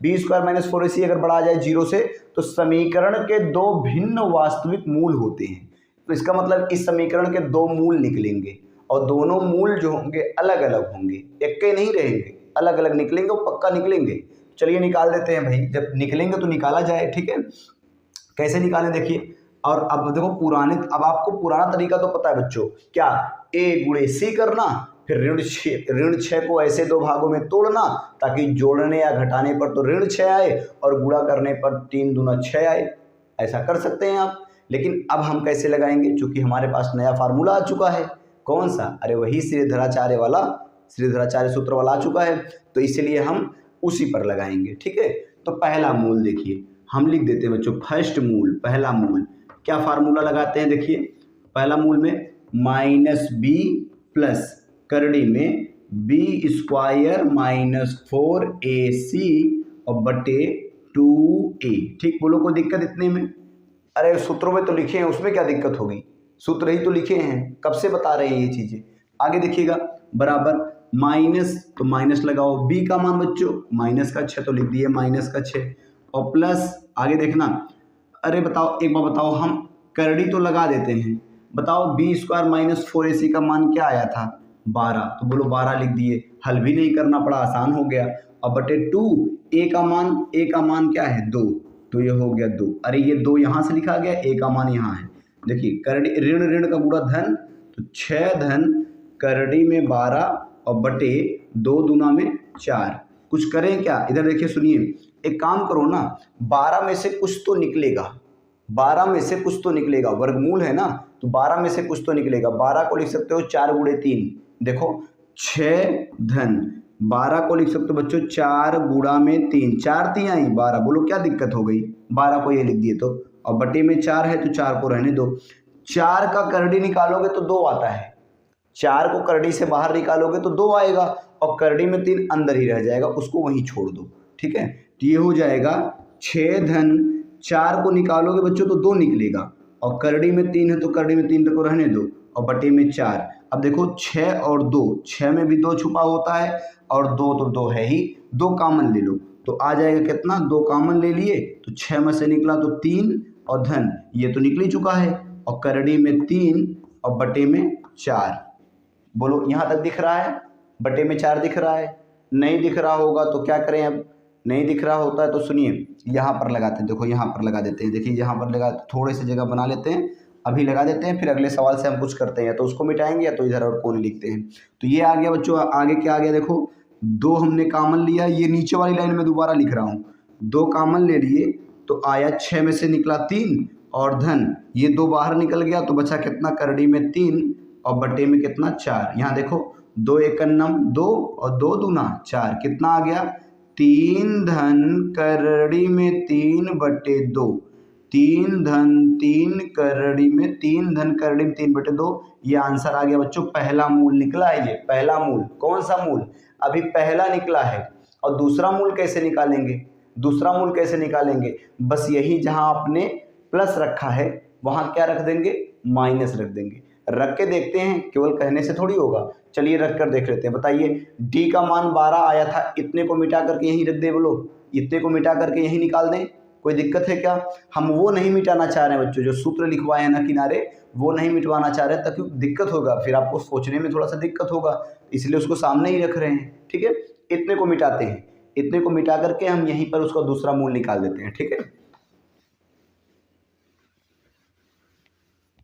बी स्क्वायर माइनस 4ac अगर बढ़ा जाए 0 से तो समीकरण के दो भिन्न वास्तविक मूल होते हैं। तो इसका मतलब इस समीकरण के दो मूल निकलेंगे और दोनों मूल जो होंगे अलग अलग होंगे, एक के नहीं रहेंगे, अलग अलग निकलेंगे और पक्का निकलेंगे। चलिए निकाल देते हैं भाई, जब निकलेंगे तो निकाला जाए। ठीक है, कैसे निकालें देखिए। और अब देखो अब आपको पुराना तरीका तो पता है बच्चों, क्या a गुणे c करना, फिर ऋण 6 को ऐसे दो भागों में तोड़ना ताकि जोड़ने या घटाने पर तो ऋण 6 आए और गुणा करने पर 3 दूना 6 आए। ऐसा कर सकते हैं आप। लेकिन अब हम कैसे लगाएंगे, चूंकि हमारे पास नया फार्मूला आ चुका है। कौन सा? अरे वही श्रीधराचार्य सूत्र वाला आ चुका है, तो इसलिए हम उसी पर लगाएंगे। ठीक है, तो पहला मूल देखिए हम लिख देते हैं बच्चों, फर्स्ट मूल, पहला मूल क्या फार्मूला लगाते हैं देखिए। पहला मूल में माइनस बी प्लस करड़ी में बी स्क्वायर माइनस 4ac और बटे 2a। ठीक, बोलो कोई दिक्कत इतने में? अरे सूत्रों में तो लिखे हैं, उसमें क्या दिक्कत होगी, सूत्र ही तो लिखे हैं, कब से बता रहे हैं ये चीजें। आगे देखिएगा, बराबर माइनस, तो माइनस लगाओ, बी का मान बच्चों माइनस का 6 तो लिख दिए माइनस का 6 और प्लस आगे देखना। अरे बताओ, एक बार बताओ, हम करड़ी तो लगा देते हैं, बताओ बी स्क्वायर माइनस 4ac का मान क्या आया था? 12, तो बोलो 12 लिख दिए, हल भी नहीं करना पड़ा, आसान हो गया। और बटे 2, a का मान क्या है? 2, तो ये हो गया 2। अरे ये 2 यहाँ से लिखा गया, a का मान यहाँ है। देखिए करड़ी ऋण का गुणा धन, तो 6 धन करड़ी में 12 और बटे 2 दूना में 4। कुछ करें क्या? इधर देखिए, सुनिए, एक काम करो ना, 12 में से कुछ तो निकलेगा, 12 में से कुछ तो निकलेगा, वर्गमूल है ना, तो 12 में से कुछ तो निकलेगा। 12 को लिख सकते हो 4 गुणे 3, देखो 6 धन 12 को लिख सकते हो बच्चों 4 गुणा में 3, 4 3 आई 12, बोलो क्या दिक्कत हो गई? 12 को ये लिख दिए तो, और बटे में 4 है तो 4 को रहने दो। 4 का करड़ी निकालोगे तो 2 आता है, 4 को करड़ी से बाहर निकालोगे तो 2 आएगा और करड़ी में 3 अंदर ही रह जाएगा, उसको वहीं छोड़ दो। ठीक है, तो ये हो जाएगा 6 धन 4 को निकालोगे बच्चों तो 2 निकलेगा और करड़ी में 3 है तो करड़ी में 3 को रहने दो और बटे में 4। अब देखो 6 और 2, 6 में भी 2 छुपा होता है और 2 तो 2 है ही, 2 कॉमन ले लो तो आ जाएगा कितना? 2 कॉमन ले लिए तो 6 में से निकला तो 3 और धन ये तो निकल ही चुका है और करड़ी में 3 और बटे में 4। बोलो यहाँ तक दिख रहा है? बटे में 4 दिख रहा है? नहीं दिख रहा होगा तो क्या करें? अब नहीं दिख रहा होता है तो सुनिए, यहाँ पर लगाते हैं, देखो यहाँ पर लगा देते हैं। देखिए यहाँ पर लगा, थोड़े से जगह बना लेते हैं, अभी लगा देते हैं, फिर अगले सवाल से हम कुछ करते हैं, तो उसको मिटाएंगे या तो इधर और कोने लिखते हैं। तो ये आ गया बच्चों, आगे क्या आ गया देखो, 2 हमने कॉमन लिया, ये नीचे वाली लाइन में दोबारा लिख रहा हूँ, 2 कॉमन ले लिए तो आया 6 में से निकला 3 और धन ये 2 बाहर निकल गया तो बचा कितना? करड़ी में 3 और बटे में कितना? 4। यहाँ देखो 2 एकन्नम 2 और 2 दूना 4, कितना आ गया? 3 धन करड़ी में 3 बटे 2, 3 धन 3 करड़ी में 3 धन करड़ी में 3 बटे 2, ये आंसर आ गया बच्चों। पहला मूल निकला है, ये पहला मूल। कौन सा मूल? अभी पहला निकला है। और दूसरा मूल कैसे निकालेंगे? दूसरा मूल कैसे निकालेंगे? बस यही जहां आपने प्लस रखा है वहां क्या रख देंगे? माइनस रख देंगे। रख के देखते हैं, केवल कहने से थोड़ी होगा। चलिए रख कर देख लेते हैं। बताइए, डी का मान 12 आया था, इतने को मिटा करके यहीं रख दे, बोलो इतने को मिटा करके यहीं निकाल दें, कोई दिक्कत है क्या? हम वो नहीं मिटाना चाह रहे हैं बच्चों, जो सूत्र लिखवाए हैं ना किनारे, वो नहीं मिटवाना चाह रहे हैं, ताकि दिक्कत होगा, फिर आपको सोचने में थोड़ा सा दिक्कत होगा, इसलिए उसको सामने ही रख रहे हैं। ठीक है, इतने को मिटाते हैं, इतने को मिटा करके हम यहीं पर उसका दूसरा मूल निकाल देते हैं। ठीक है,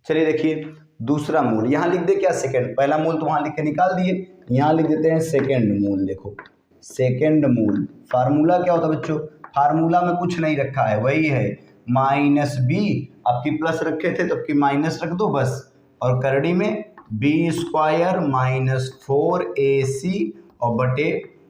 चलिए देखिए दूसरा मूल यहाँ लिख दे क्या? सेकंड। पहला मूल तो वहां लिख के निकाल दिए, यहाँ लिख देते हैं सेकंड मूल। देखो सेकंड मूल, फार्मूला क्या होता है बच्चों? फार्मूला में कुछ नहीं रखा है, वही है माइनस बी, आपकी प्लस रखे थे तो आपकी माइनस रख दो बस, और करड़ी में बी स्क्वायर माइनस 4ac और बटे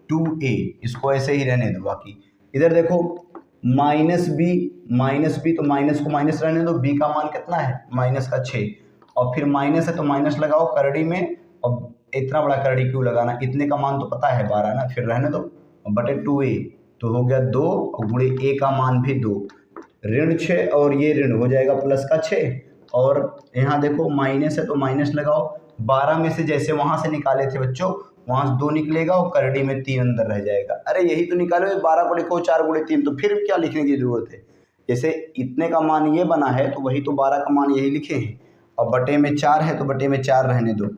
2a, इसको ऐसे ही रहने दो। बाकी इधर देखो माइनस बी तो माइनस को माइनस रहने दो, बी का मान कितना है? माइनस का 6, और फिर माइनस है तो माइनस लगाओ करड़ी में, और इतना बड़ा करड़ी क्यों लगाना, इतने का मान तो पता है 12 ना, फिर रहने दो, और बटे 2a तो हो गया 2 और गुणे a का मान भी 2, ऋण 6 और ये ऋण हो जाएगा प्लस का 6, और यहाँ देखो माइनस है तो माइनस लगाओ, 12 में से जैसे वहां से निकाले थे बच्चों वहाँ से 2 निकलेगा और करड़ी में 3 अंदर रह जाएगा। अरे यही तो निकालो, 12 को लिखो 4 गुणे 3, तो फिर क्या लिखने की ज़रूरत है। जैसे इतने का मान ये बना है तो वही तो 12 का मान यही लिखे हैं, और बटे में 4 है तो बटे में 4 रहने दो।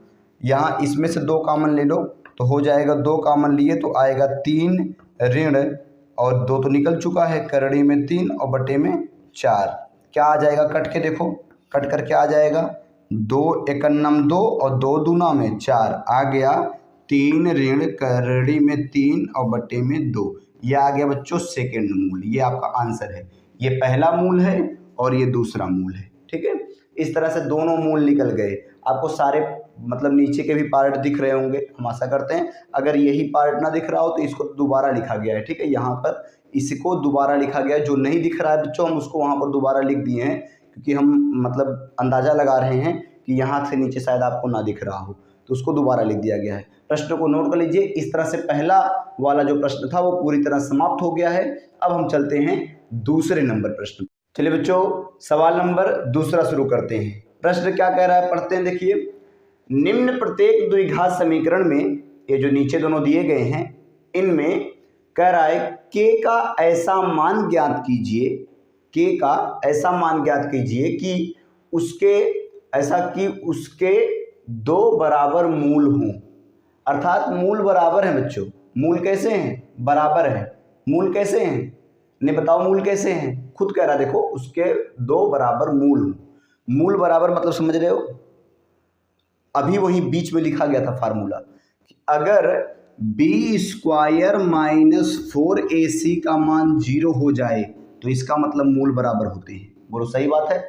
यहाँ इसमें से 2 कामन ले लो तो हो जाएगा, 2 कामन लिए तो आएगा 3 ऋण और 2 तो निकल चुका है, करड़ी में 3 और बटे में 4। क्या आ जाएगा, कट के देखो, कट कर क्या आ जाएगा, 2 एकन्नम 2 और 2 दूना में 4 आ गया, 3 ऋण करड़ी में 3 और बटे में 2। ये आ गया बच्चों सेकेंड मूल, ये आपका आंसर है। ये पहला मूल है और ये दूसरा मूल है, ठीक है। इस तरह से दोनों मूल निकल गए। आपको सारे मतलब नीचे के भी पार्ट दिख रहे होंगे, हम आशा करते हैं। अगर यही पार्ट ना दिख रहा हो तो इसको दोबारा लिखा गया है, ठीक है। यहाँ पर इसको दोबारा लिखा गया है, जो नहीं दिख रहा है बच्चों हम उसको वहाँ पर दोबारा लिख दिए हैं, क्योंकि हम मतलब अंदाज़ा लगा रहे हैं कि यहाँ से नीचे शायद आपको ना दिख रहा हो, तो उसको दोबारा लिख दिया गया है। प्रश्न को नोट कर लीजिए। इस तरह से पहला वाला जो प्रश्न था वो पूरी तरह समाप्त हो गया है। अब हम चलते हैं दूसरे नंबर प्रश्न। चलिए बच्चों, सवाल नंबर दूसरा शुरू करते हैं। प्रश्न क्या कह रहा है, पढ़ते हैं। देखिए, निम्न प्रत्येक द्विघात समीकरण में, ये जो नीचे दोनों दिए गए हैं, इनमें कह रहा है k का ऐसा मान ज्ञात कीजिए, k का ऐसा मान ज्ञात कीजिए कि उसके 2 बराबर मूल हों। अर्थात मूल बराबर हैं बच्चों। मूल कैसे हैं, बराबर हैं। मूल कैसे हैं, ने बताओ मूल कैसे हैं, खुद कह रहा है, देखो उसके 2 बराबर मूल हों। मूल बराबर मतलब समझ रहे हो, अभी वही बीच में लिखा गया था फार्मूला, अगर b स्क्वायर माइनस 4ac का मान 0 हो जाए तो इसका मतलब मूल बराबर होते हैं। बोलो सही बात है।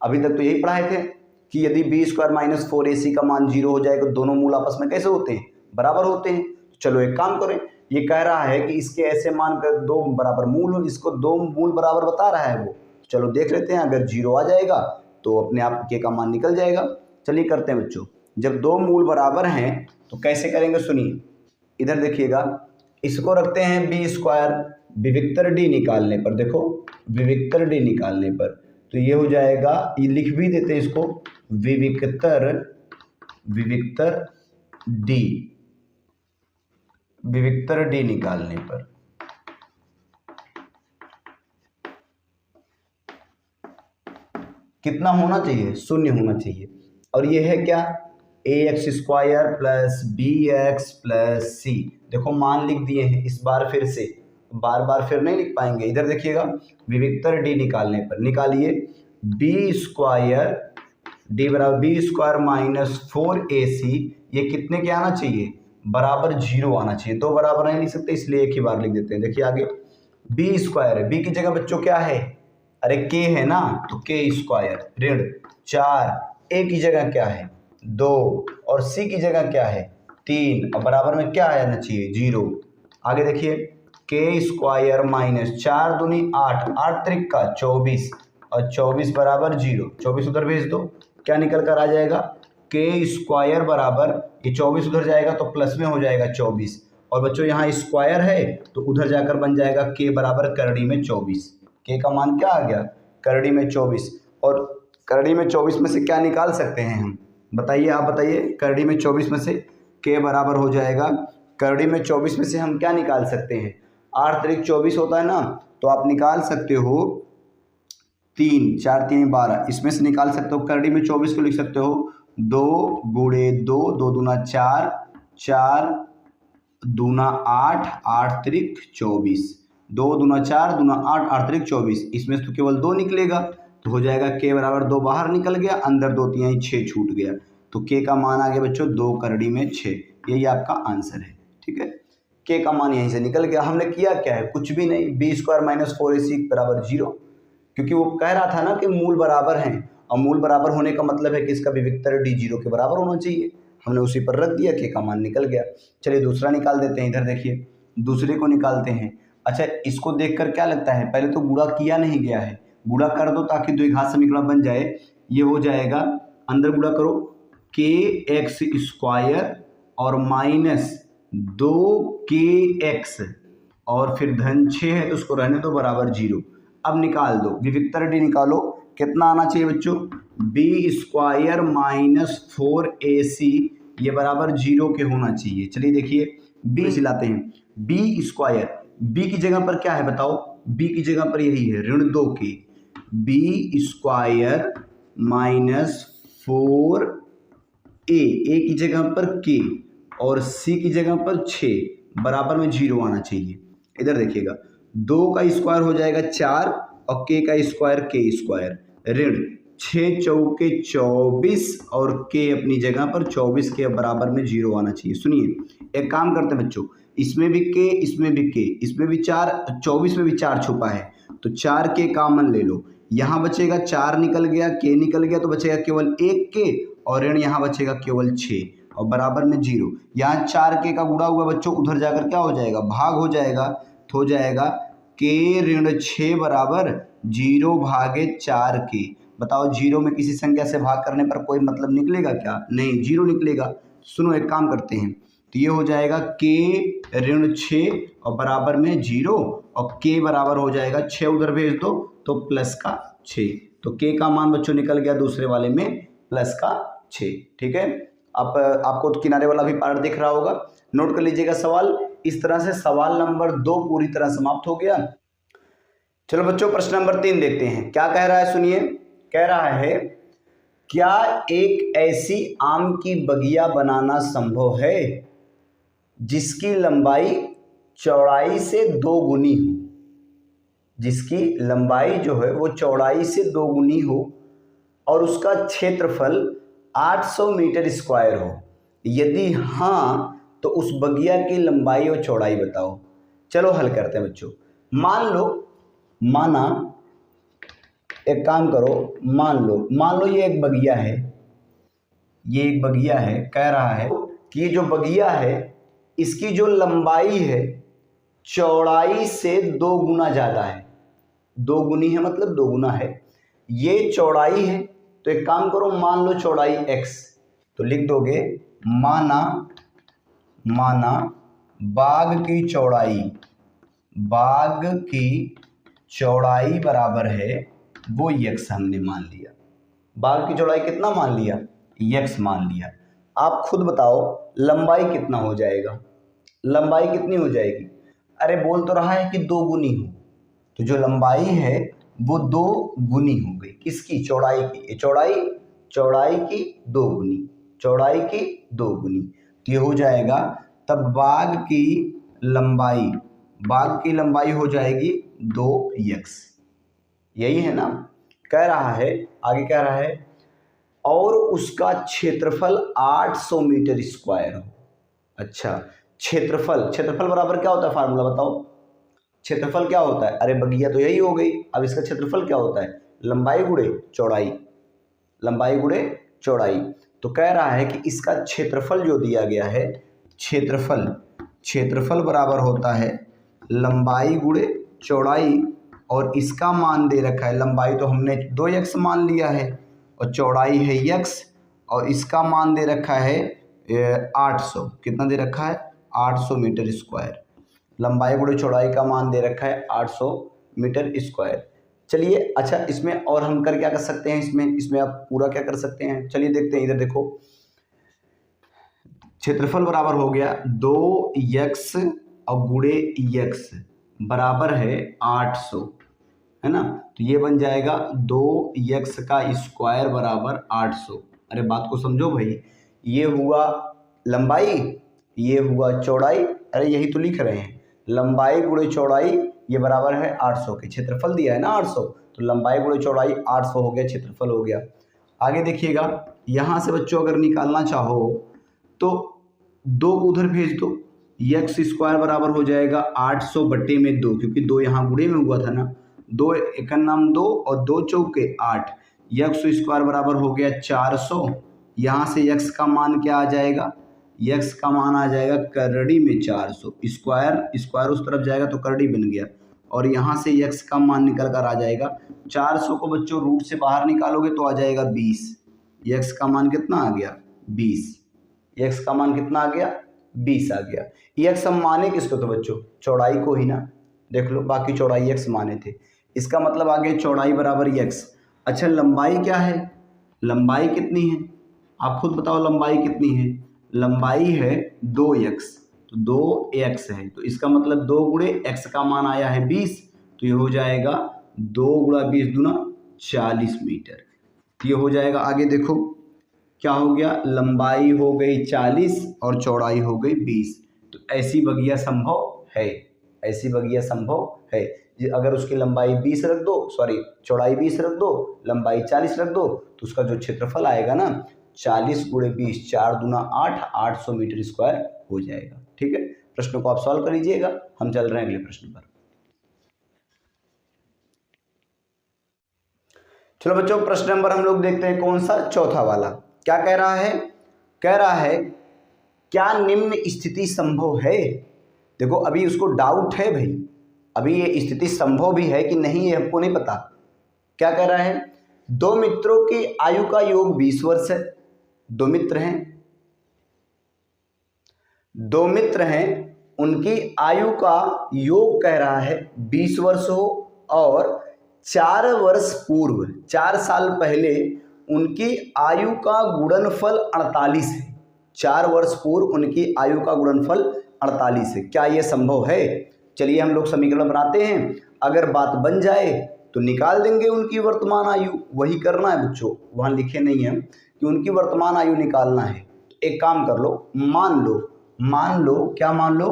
अभी तक तो यही पढ़ाए थे कि यदि b स्क्वायर माइनस 4ac का मान 0 हो जाए तो दोनों मूल आपस में कैसे होते हैं, बराबर होते हैं। चलो एक काम करें, ये कह रहा है कि इसके ऐसे मान कर 2 बराबर मूल हो, इसको 2 मूल बराबर बता रहा है वो। चलो देख लेते हैं, अगर 0 आ जाएगा तो अपने आप k का मान निकल जाएगा। चलिए करते हैं बच्चों। जब 2 मूल बराबर हैं तो कैसे करेंगे, सुनिए। इधर देखिएगा, इसको रखते हैं b स्क्वायर, विविक्तर d निकालने पर, देखो विविक्तर d निकालने पर तो ये हो जाएगा, ये लिख भी देते हैं इसको, विविक्तर d निकालने पर कितना होना चाहिए, 0 होना चाहिए। और ये है क्या, ax square plus bx plus c। देखो मान लिख दिए हैं, इस बार फिर से बार बार फिर नहीं लिख पाएंगे। इधर देखिएगा, विविक्तर d निकालने पर निकालिए, b स्क्वायर d बराबर b स्क्वायर माइनस 4ac, ये कितने के आना चाहिए, बराबर 0 आना चाहिए। 2 बराबर नहीं लिख सकते, इसलिए एक ही बार लिख देते हैं। देखिए आगे, b स्क्वायर है, b की जगह बच्चों क्या है, अरे k है ना, तो k स्क्वायर ऋण 4, a की जगह क्या है 2 और c की जगह क्या है 3, और बराबर में क्या आना चाहिए 0। आगे देखिए, k स्क्वायर माइनस 4 दूनी 8, 8 त्रिक का 24 और 24 बराबर 0। 24 उधर भेज दो, क्या निकल कर आ जाएगा, k स्क्वायर बराबर, ये 24 उधर जाएगा तो प्लस में हो जाएगा 24, और बच्चों यहाँ स्क्वायर है तो उधर जाकर बन जाएगा k बराबर करड़ी में 24। k का मान क्या आ गया, करड़ी में 24। और करड़ी में 24 में से क्या निकाल सकते हैं हम, बताइए, आप बताइए। करड़ी में 24 में से k बराबर हो जाएगा, करड़ी में 24 में से हम क्या निकाल सकते हैं, 8 त्रिक 24 होता है ना, तो आप निकाल सकते हो 3, 4 3 12, इसमें से निकाल सकते हो। करड़ी में 24 को लिख सकते हो 2 गुणे 2, 2 दूना 4, 4 दूना 8, 8 त्रिक 24, 2 दूना 4 दूना 8, 8 त्रिक 24, इसमें से तो केवल 2 निकलेगा, तो हो जाएगा k बराबर 2 बाहर निकल गया, अंदर 2 3 6 छूट गया, तो k का मान आ गया बच्चों 2 करड़ी में 6। यही आपका आंसर है, ठीक है। k का मान यहीं से निकल गया। हमने किया क्या है, कुछ भी नहीं, b स्क्वायर माइनस 4ac बराबर 0, क्योंकि वो कह रहा था ना कि मूल बराबर हैं, और मूल बराबर होने का मतलब है कि इसका विविक्तर d 0 के बराबर होना चाहिए। हमने उसी पर रख दिया, k का मान निकल गया। चलिए दूसरा निकाल देते हैं। इधर देखिए, दूसरे को निकालते हैं। अच्छा, इसको देखकर क्या लगता है, पहले तो गुणा किया नहीं गया है, गुणा कर दो ताकि द्विघात समीकरण बन जाए। ये हो जाएगा, अंदर गुणा करो, kx स्क्वायर और माइनस 2kx और फिर धन 6 है तो उसको रहने दो बराबर 0। अब निकाल दो, विविक्तर d निकालो, कितना आना चाहिए बच्चों, b स्क्वायर माइनस 4ac ये बराबर 0 के होना चाहिए। चलिए देखिए बी से लाते हैं, बी स्क्वायर, बी की जगह पर क्या है बताओ, बी की जगह पर यही है ऋण 2 के, बी स्क्वायर माइनस 4a, ए की जगह पर k और c की जगह पर 6 बराबर में 0 आना चाहिए। इधर देखिएगा 2 का स्क्वायर हो जाएगा 4 और k का स्क्वायर k स्क्वायर, ऋण 6 चौके 24 और k अपनी जगह पर 24 के बराबर में 0 आना चाहिए। सुनिए एक काम करते हैं बच्चों, इसमें भी k, इसमें भी k, इसमें भी 4, 24 में भी 4 छुपा है तो 4 k कॉमन ले लो, यहाँ बचेगा 4 निकल गया, k निकल गया तो बचेगा केवल 1 k और ऋण यहाँ बचेगा केवल 6 और बराबर में 0। यहाँ 4k का गुणा हुआ बच्चों, उधर जाकर क्या हो जाएगा, भाग हो जाएगा, तो हो जाएगा k ऋण 6 बराबर 0 भागे 4k। बताओ 0 में किसी संख्या से भाग करने पर कोई मतलब निकलेगा क्या, नहीं 0 निकलेगा। सुनो एक काम करते हैं, तो ये हो जाएगा k ऋण 6 और बराबर में 0 और k बराबर हो जाएगा 6 उधर भेज दो तो प्लस का 6, तो k का मान बच्चों निकल गया दूसरे वाले में प्लस का 6। ठीक है, अब आपको तो किनारे वाला भी पार्ट दिख रहा होगा, नोट कर लीजिएगा सवाल। इस तरह से सवाल नंबर 2 पूरी तरह समाप्त हो गया। चलो बच्चों प्रश्न नंबर 3 देखते हैं क्या कह रहा है, सुनिए। कह रहा है क्या एक ऐसी आम की बगिया बनाना संभव है जिसकी लंबाई चौड़ाई से 2 गुनी हो, जिसकी लंबाई जो है वो चौड़ाई से 2 गुनी हो और उसका क्षेत्रफल 800 मीटर स्क्वायर हो, यदि हाँ तो उस बगिया की लंबाई और चौड़ाई बताओ। चलो हल करते हैं बच्चों। मान लो, माना एक काम करो, मान लो ये एक बगिया है, ये एक बगिया है। कह रहा है कि ये जो बगिया है इसकी जो लंबाई है चौड़ाई से 2 गुना ज़्यादा है, 2 गुनी है मतलब 2 गुना है, ये चौड़ाई है। तो एक काम करो, मान लो चौड़ाई x, तो लिख दोगे माना बाग की चौड़ाई बराबर है वो x हमने मान लिया। बाग की चौड़ाई कितना मान लिया, x मान लिया। आप खुद बताओ लंबाई कितना हो जाएगा, लंबाई कितनी हो जाएगी, अरे बोल तो रहा है कि 2 गुनी हो, तो जो लंबाई है वो 2 गुनी हो गई, किसकी, चौड़ाई की। चौड़ाई की 2 गुनी, चौड़ाई की 2 गुनी, तो ये हो जाएगा तब बाग की लंबाई हो जाएगी 2x, यही है ना। कह रहा है आगे, कह रहा है और उसका क्षेत्रफल 800 मीटर स्क्वायर हो। अच्छा, क्षेत्रफल बराबर क्या होता है, फार्मूला बताओ। क्षेत्रफल क्या होता है, अरे बगिया तो यही हो गई, अब इसका क्षेत्रफल क्या होता है, लंबाई गुणे चौड़ाई। तो कह रहा है कि इसका क्षेत्रफल जो दिया गया है, क्षेत्रफल बराबर होता है लंबाई गुणे चौड़ाई, और इसका मान दे रखा है, लंबाई तो हमने 2x मान लिया है और चौड़ाई है x, और इसका मान दे रखा है 800, कितना दे रखा है 800 मीटर स्क्वायर। लंबाई गुणे चौड़ाई का मान दे रखा है 800 मीटर स्क्वायर। चलिए अच्छा, इसमें और हम क्या कर सकते हैं, इसमें आप पूरा क्या कर सकते हैं, चलिए देखते हैं। इधर देखो, क्षेत्रफल बराबर हो गया 2x और गुणे x बराबर है 800, है ना, तो ये बन जाएगा 2x का स्क्वायर बराबर 800। अरे बात को समझो भाई, ये हुआ लंबाई, ये हुआ चौड़ाई, अरे यही तो लिख रहे हैं, लंबाई गुणे चौड़ाई ये बराबर है 800 के, क्षेत्रफल दिया है ना 800, तो लंबाई गुणे चौड़ाई 800 हो गया, क्षेत्रफल हो गया। आगे देखिएगा, यहाँ से बच्चों अगर निकालना चाहो तो 2 को उधर भेज दो, x स्क्वायर बराबर हो जाएगा 800 बटे में 2, क्योंकि 2 यहाँ गुणे में हुआ था ना, 2 एकन नाम 2 और 2 चौके 8, x स्क्वायर बराबर हो गया 400। यहाँ से x का मान क्या आ जाएगा, x का मान आ जाएगा करड़ी में 400, स्क्वायर उस तरफ जाएगा तो करड़ी बन गया, और यहाँ से x का मान निकल कर आ जाएगा 400 को बच्चों रूट से बाहर निकालोगे तो आ जाएगा 20, x का मान कितना आ गया 20, x का मान कितना आ गया 20 आ गया। x हम माने किसको, तो बच्चों चौड़ाई को ही ना, देख लो बाकी चौड़ाई x माने थे, इसका मतलब आ गया चौड़ाई बराबर x। अच्छा लंबाई क्या है, लंबाई कितनी है, आप खुद बताओ लंबाई कितनी है, लंबाई है 2x, तो 2x है, तो इसका मतलब 2 गुणे x का मान आया है 20, तो ये हो जाएगा 2 गुणा 20 दूना 40 मीटर। ये हो जाएगा। आगे देखो क्या हो गया, लंबाई हो गई 40 और चौड़ाई हो गई 20, तो ऐसी बगिया संभव है, ऐसी बगिया संभव है। अगर उसकी लंबाई 20 रख दो, सॉरी चौड़ाई 20 रख दो, लंबाई 40 रख दो, तो उसका जो क्षेत्रफल आएगा ना 40 गुणे 20, 4 दूना 8, 800 मीटर स्क्वायर हो जाएगा। ठीक है, प्रश्न को आप सॉल्व कर लीजिएगा। हम चल रहे हैं अगले प्रश्न पर। चलो बच्चों, प्रश्न नंबर हम लोग देखते हैं कौन सा, चौथा वाला। क्या कह रहा है, कह रहा है क्या निम्न स्थिति संभव है। देखो अभी उसको डाउट है भाई, अभी ये स्थिति संभव भी है कि नहीं ये हमको नहीं पता। क्या कह रहा है, दो मित्रों की आयु का योग 20 वर्ष है। दो मित्र हैं, दो मित्र हैं, उनकी आयु का योग कह रहा है 20 वर्ष हो, और 4 वर्ष पूर्व, 4 साल पहले उनकी आयु का गुणनफल 48 है। 4 वर्ष पूर्व उनकी आयु का गुणनफल 48 है। क्या यह संभव है। चलिए हम लोग समीकरण बनाते हैं, अगर बात बन जाए तो निकाल देंगे उनकी वर्तमान आयु। वही करना है बच्चों, वहाँ लिखे नहीं है कि उनकी वर्तमान आयु निकालना है। तो एक काम कर लो, मान लो क्या मान लो,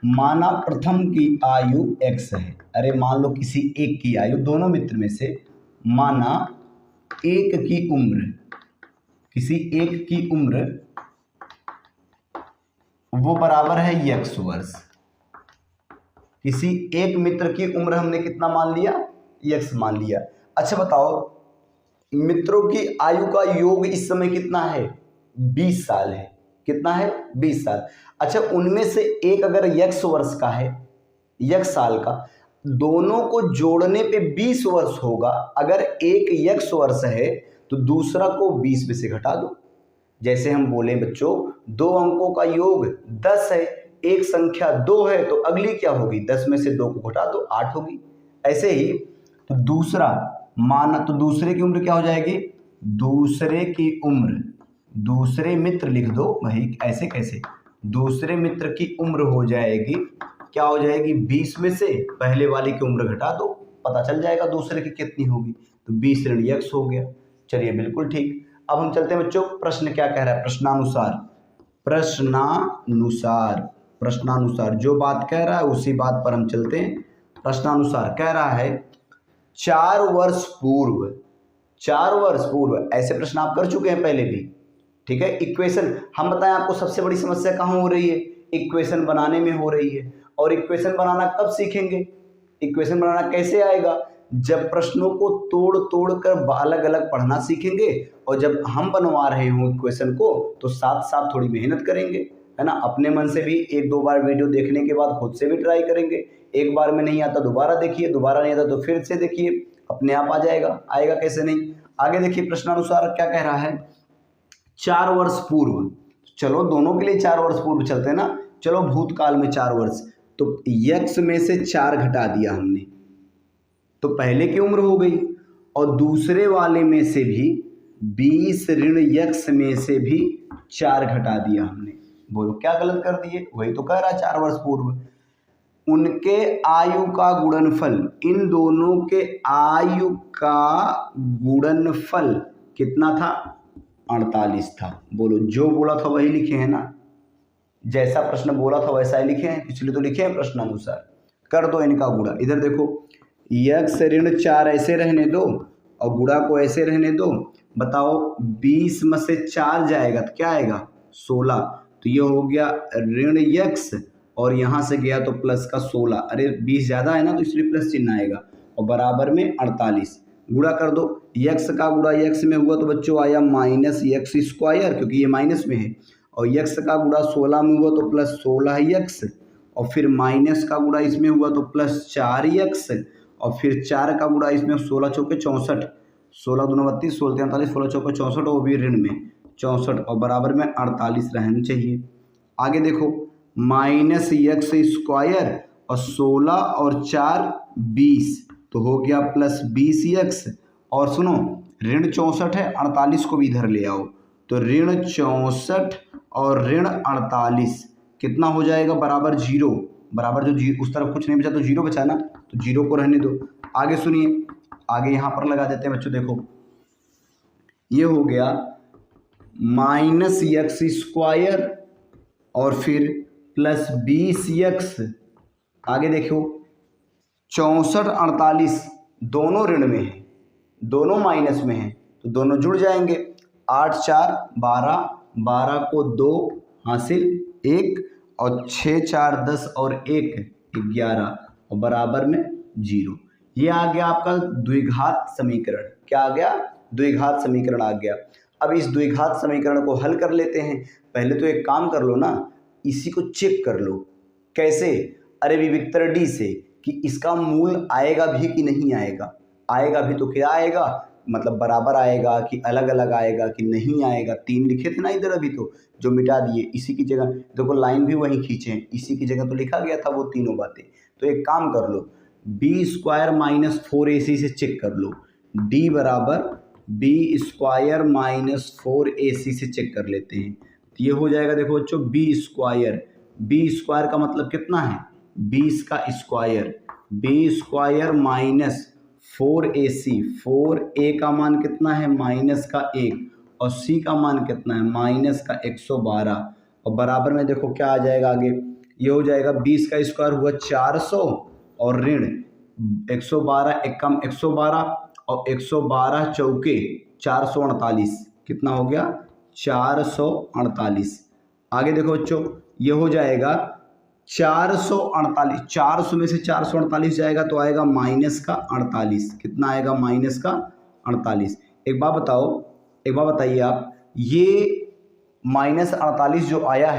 माना प्रथम की आयु x है। अरे मान लो किसी एक की आयु, दोनों मित्र में से माना एक की उम्र, किसी एक की उम्र वो बराबर है x वर्ष। किसी एक मित्र की उम्र हमने कितना मान लिया, x मान लिया। अच्छा बताओ, मित्रों की आयु का योग इस समय कितना है, 20 साल है। कितना है, 20 साल। अच्छा उनमें से एक अगर x वर्ष का है, x साल का, दोनों को जोड़ने पे 20 वर्ष होगा। अगर एक x वर्ष है तो दूसरा को 20 में से घटा दो। जैसे हम बोले बच्चों, दो अंकों का योग 10 है, एक संख्या 2 है, तो अगली क्या होगी, 10 में से 2 को घटा दो, 8 होगी। ऐसे ही तो दूसरा माना, तो दूसरे की उम्र क्या हो जाएगी, दूसरे की उम्र, दूसरे मित्र लिख दो भाई, ऐसे कैसे, दूसरे मित्र की उम्र हो जाएगी, क्या हो जाएगी, 20 में से पहले वाले की उम्र घटा दो, पता चल जाएगा दूसरे की कितनी होगी, तो 20 ऋण x हो गया। चलिए बिल्कुल ठीक। अब हम चलते हैं बच्चों, प्रश्न क्या कह रहा है, प्रश्नानुसार, प्रश्नानुसार जो बात कह रहा है उसी बात पर हम चलते हैं। प्रश्नानुसार कह रहा है 4 वर्ष पूर्व, 4 वर्ष पूर्व, ऐसे प्रश्न आप कर चुके हैं पहले भी। ठीक है, इक्वेशन हम बताएं आपको सबसे बड़ी समस्या कहाँ हो रही है, इक्वेशन बनाने में हो रही है। और इक्वेशन बनाना कब सीखेंगे, इक्वेशन बनाना कैसे आएगा, जब प्रश्नों को तोड़ तोड़ कर अलग अलग पढ़ना सीखेंगे, और जब हम बनवा रहे हों इक्वेशन को तो साथ साथ थोड़ी मेहनत करेंगे, है ना। अपने मन से भी 1-2 बार वीडियो देखने के बाद खुद से भी ट्राई करेंगे। एक बार में नहीं आता दोबारा देखिए, दोबारा नहीं आता तो फिर से देखिए, अपने आप आ जाएगा, आएगा कैसे नहीं। आगे देखिए प्रश्नानुसार क्या कह रहा है, 4 वर्ष पूर्व, चलो दोनों के लिए 4 वर्ष पूर्व चलते हैं ना। चलो भूतकाल में 4 वर्ष, तो x में से 4 घटा दिया हमने, तो पहले की उम्र हो गई, और दूसरे वाले में से भी 20 ऋण x में से भी 4 घटा दिया हमने। बोलो क्या गलत कर दिए, वही तो कह रहा है 4 वर्ष पूर्व उनके आयु का गुणनफल, इन दोनों के आयु का गुणनफल कितना था, 48 था। बोलो जो बोला था वही लिखे हैं ना, जैसा प्रश्न बोला था वैसा ही लिखे हैं, पिछले तो लिखे हैं प्रश्नानुसार। कर दो इनका गुणा, इधर देखो x ऋण 4 ऐसे रहने दो और गुणा को ऐसे रहने दो। बताओ 20 में से 4 जाएगा तो क्या आएगा, 16, तो ये हो गया ऋण x, और यहाँ से गया तो प्लस का 16, अरे 20 ज़्यादा है ना तो इसलिए प्लस चिन्ह आएगा, और बराबर में 48। गुणा कर दो, x का गुणा x में हुआ तो बच्चों आया -x², क्योंकि ये माइनस में है, और x का गुणा 16 में हुआ तो प्लस 16x, और फिर माइनस का गुणा इसमें हुआ तो प्लस 4x, और फिर 4 का गुणा इसमें 16 चौके 64, 16 दूना 32, 16 43, 16 चौके 64, वो भी ऋण में 64, और बराबर में 48 रहना चाहिए। आगे देखो -x² और 16 और 4 20, तो हो गया प्लस 20x, और सुनो ऋण 64 है, 48 को भी इधर ले आओ, तो ऋण 64 और ऋण 48 कितना हो जाएगा, बराबर 0। बराबर जो जी उस तरफ कुछ नहीं बचा तो 0 बचा ना, तो 0 को रहने दो। आगे सुनिए, आगे यहाँ पर लगा देते हैं बच्चों। देखो ये हो गया -x² और फिर प्लस 20x। आगे देखो 64 48 दोनों ऋण में है, दोनों माइनस में है, तो दोनों जुड़ जाएंगे। 8 4 12, 12 को 2 हासिल 1, और 6 4 10 और 1 11, और बराबर में 0। ये आ गया आपका द्विघात समीकरण। क्या आ गया, द्विघात समीकरण आ गया। अब इस द्विघात समीकरण को हल कर लेते हैं। पहले तो एक काम कर लो ना, इसी को चेक कर लो। कैसे, अरे विविक्तर डी से कि इसका मूल आएगा भी कि नहीं आएगा। आएगा भी तो क्या आएगा, मतलब बराबर आएगा कि अलग अलग आएगा कि नहीं आएगा। 3 लिखे थे ना इधर अभी, तो जो मिटा दिए, इसी की जगह देखो लाइन भी वहीं खींचे हैं, इसी की जगह तो लिखा गया था वो तीनों बातें। तो एक काम कर लो, b² - 4ac से चेक कर लो। d बराबर b² - 4ac से चेक कर लेते हैं। तो ये हो जाएगा, देखो बच्चों b² का मतलब कितना है, 20 का स्क्वायर, b² - 4ac। 4a का मान कितना है, -1, और c का मान कितना है, -112, और बराबर में देखो क्या आ जाएगा आगे। ये हो जाएगा 20 का स्क्वायर हुआ 400, और ऋण 112 एकम 112, और 112 चौके 448, कितना हो गया, 448। आगे देखो बच्चों, ये हो जाएगा 448, 400 में से 448 जाएगा तो आएगा -48। कितना आएगा, -48। एक बात बताइए आप, ये -48 जो आया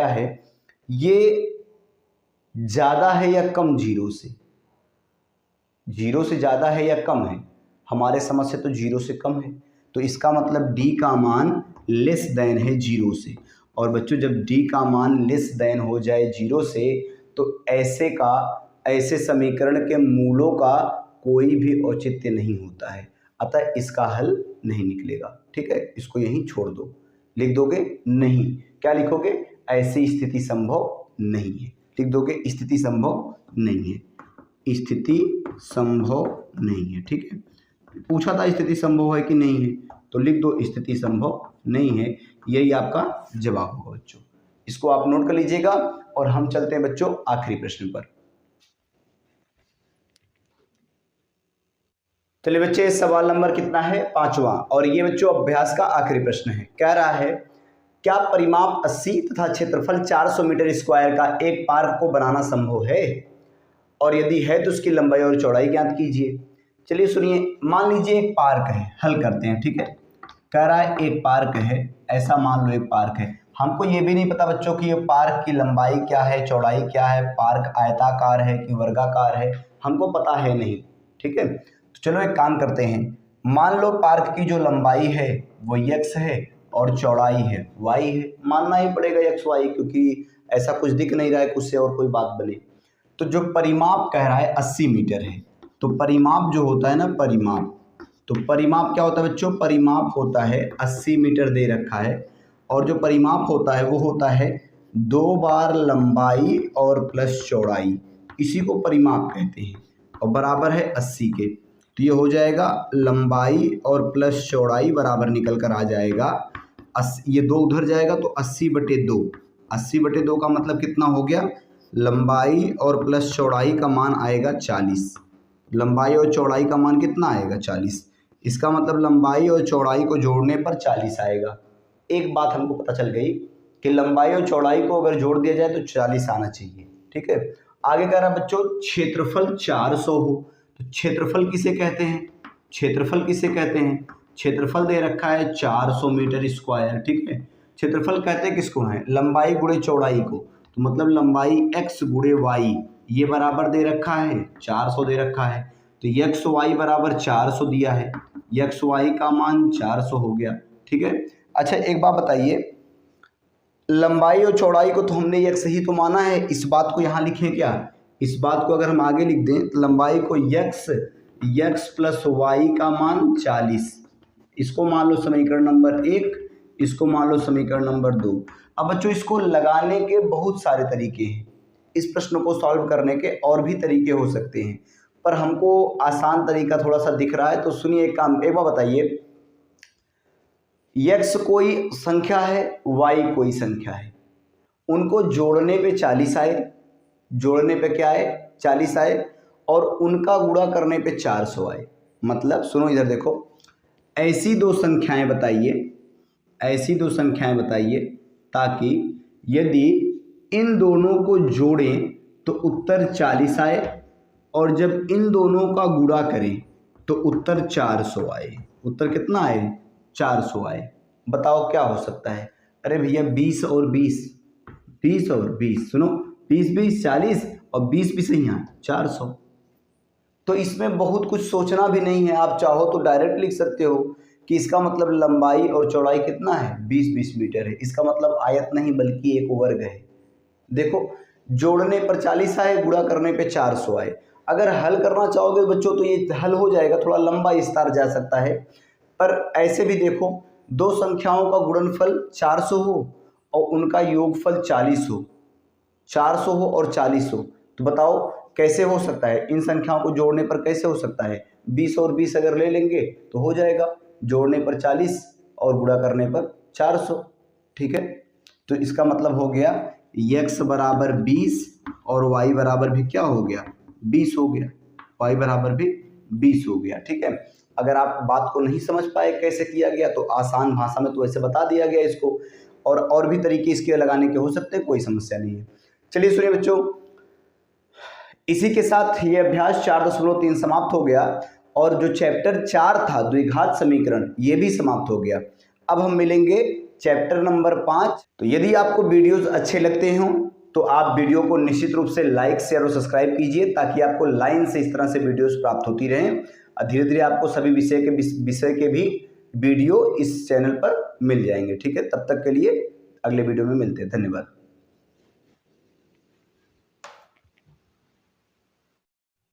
है, ये ज़्यादा है या कम 0 से? 0 से ज़्यादा है या कम है? हमारे समझ से तो 0 से कम है, तो इसका मतलब d का मान लेस देन है 0 से। और बच्चों जब d का मान लेस देन हो जाए 0 से, तो ऐसे समीकरण के मूलों का कोई भी औचित्य नहीं होता है, अतः इसका हल नहीं निकलेगा। ठीक है, इसको यहीं छोड़ दो। लिख दोगे नहीं, क्या लिखोगे, ऐसी स्थिति संभव नहीं है। लिख दोगे स्थिति संभव नहीं है, स्थिति संभव नहीं है। ठीक है, पूछा था स्थिति संभव है कि नहीं है, तो लिख दो स्थिति संभव नहीं है। यही आपका जवाब होगा बच्चों। इसको आप नोट कर लीजिएगा, और हम चलते हैं बच्चों आखिरी प्रश्न पर। चलिए बच्चे, सवाल नंबर कितना है, 5वां, और ये बच्चों अभ्यास का आखिरी प्रश्न है। कह रहा है, क्या परिमाप 80 तथा क्षेत्रफल 400 मीटर स्क्वायर का एक पार्क को बनाना संभव है, और यदि है तो उसकी लंबाई और चौड़ाई ज्ञात कीजिए। चलिए सुनिए, मान लीजिए एक पार्क है, हल करते हैं। ठीक है, कह रहा है एक पार्क है, ऐसा मान लो एक पार्क है। हमको ये भी नहीं पता बच्चों कि ये पार्क की लंबाई क्या है, चौड़ाई क्या है, पार्क आयताकार है कि वर्गाकार है, हमको पता है नहीं। ठीक है, तो चलो एक काम करते हैं, मान लो पार्क की जो लंबाई है वो x है और चौड़ाई है y है। मानना ही पड़ेगा x y, क्योंकि ऐसा कुछ दिख नहीं रहा है कुछ से और कोई बात बने। तो जो परिमाप कह रहा है 80 मीटर है, तो परिमाप जो होता है ना, तो परिमाप क्या होता है बच्चों, परिमाप होता है 80 मीटर दे रखा है, और जो परिमाप होता है वो होता है 2 बार लंबाई और प्लस चौड़ाई, इसी को परिमाप कहते हैं, और बराबर है 80 के। तो ये हो जाएगा लंबाई और प्लस चौड़ाई बराबर निकल कर आ जाएगा, ये 2 उधर जाएगा तो 80/2। 80/2 का मतलब कितना हो गया, लंबाई और प्लस चौड़ाई का मान आएगा 40। लंबाई और चौड़ाई का मान कितना आएगा, 40। इसका मतलब लंबाई और चौड़ाई को जोड़ने पर 40 आएगा। एक बात हमको पता चल गई कि लंबाई और चौड़ाई को अगर जोड़ दिया जाए तो 40 आना चाहिए। ठीक है, आगे कह रहा है बच्चों क्षेत्रफल 400 हो, तो क्षेत्रफल किसे कहते हैं, क्षेत्रफल दे रखा है 400 मीटर स्क्वायर। ठीक है, क्षेत्रफल कहते हैं किसको है, लंबाई गुणे चौड़ाई को, तो मतलब लंबाई x गुणे y, ये बराबर दे रखा है 400 दे रखा है, तो x y बराबर 400 दिया है, x y का मान 400 हो गया। ठीक है, अच्छा एक बात बताइए, लंबाई और चौड़ाई को तो हमने x ही तो माना है, इस बात को यहाँ लिखें क्या, इस बात को अगर हम आगे लिख दें, तो लंबाई को x प्लस y का मान 40, इसको मान लो समीकरण नंबर 1, इसको मान लो समीकरण नंबर 2। अब बच्चों इसको लगाने के बहुत सारे तरीके हैं, इस प्रश्न को सॉल्व करने के और भी तरीके हो सकते हैं, पर हमको आसान तरीका थोड़ा सा दिख रहा है। तो सुनिए, एक काम, एक बार बताइए, x कोई संख्या है, y कोई संख्या है, उनको जोड़ने पे 40 आए, जोड़ने पे क्या आए 40 आए, और उनका गुणा करने पे 400 आए। मतलब सुनो इधर देखो, ऐसी दो संख्याएं बताइए, ऐसी दो संख्याएं बताइए ताकि यदि इन दोनों को जोड़ें तो उत्तर 40 आए, और जब इन दोनों का गुणा करें तो उत्तर 400 आए। उत्तर कितना आए? 400 आए। बताओ क्या हो सकता है? अरे भैया 20 और 20, 20 और 20, सुनो 20 20 40 और 20 भी सही यहाँ 400। तो इसमें बहुत कुछ सोचना भी नहीं है, आप चाहो तो डायरेक्ट लिख सकते हो कि इसका मतलब लंबाई और चौड़ाई कितना है 20-20 मीटर है। इसका मतलब आयत नहीं बल्कि एक वर्ग है। देखो, जोड़ने पर 40 आए, गुणा करने पे 400 आए। अगर हल करना चाहोगे बच्चों तो ये हल हो जाएगा, थोड़ा लंबा विस्तार जा सकता है, पर ऐसे भी देखो, दो संख्याओं का गुणनफल 400 हो और उनका योगफल 40 हो, 400 हो और 40 हो, तो बताओ कैसे हो सकता है? इन संख्याओं को जोड़ने पर कैसे हो सकता है? 20 और 20 अगर ले लेंगे तो हो जाएगा, जोड़ने पर 40 और गुणा करने पर 400। ठीक है, तो इसका मतलब हो गया x बराबर 20 और y बराबर भी क्या हो गया 20 हो गया, y बराबर भी 20 हो गया। ठीक है, अगर आप बात को नहीं समझ पाए कैसे किया गया तो आसान भाषा में तो ऐसे बता दिया गया इसको, और भी तरीके इसके लगाने के हो सकते हैं, कोई समस्या नहीं है। चलिए सुनिए बच्चों, इसी के साथ ये अभ्यास 4.3 समाप्त हो गया, और जो चैप्टर 4 था द्विघात समीकरण ये भी समाप्त हो गया। अब हम मिलेंगे चैप्टर नंबर 5। तो यदि आपको वीडियोस अच्छे लगते हों तो आप वीडियो को निश्चित रूप से लाइक, शेयर और सब्सक्राइब कीजिए, ताकि आपको लाइन से इस तरह से वीडियोस प्राप्त होती रहें। धीरे धीरे आपको सभी विषय के भी वीडियो इस चैनल पर मिल जाएंगे। ठीक है, तब तक के लिए अगले वीडियो में मिलते हैं। धन्यवाद।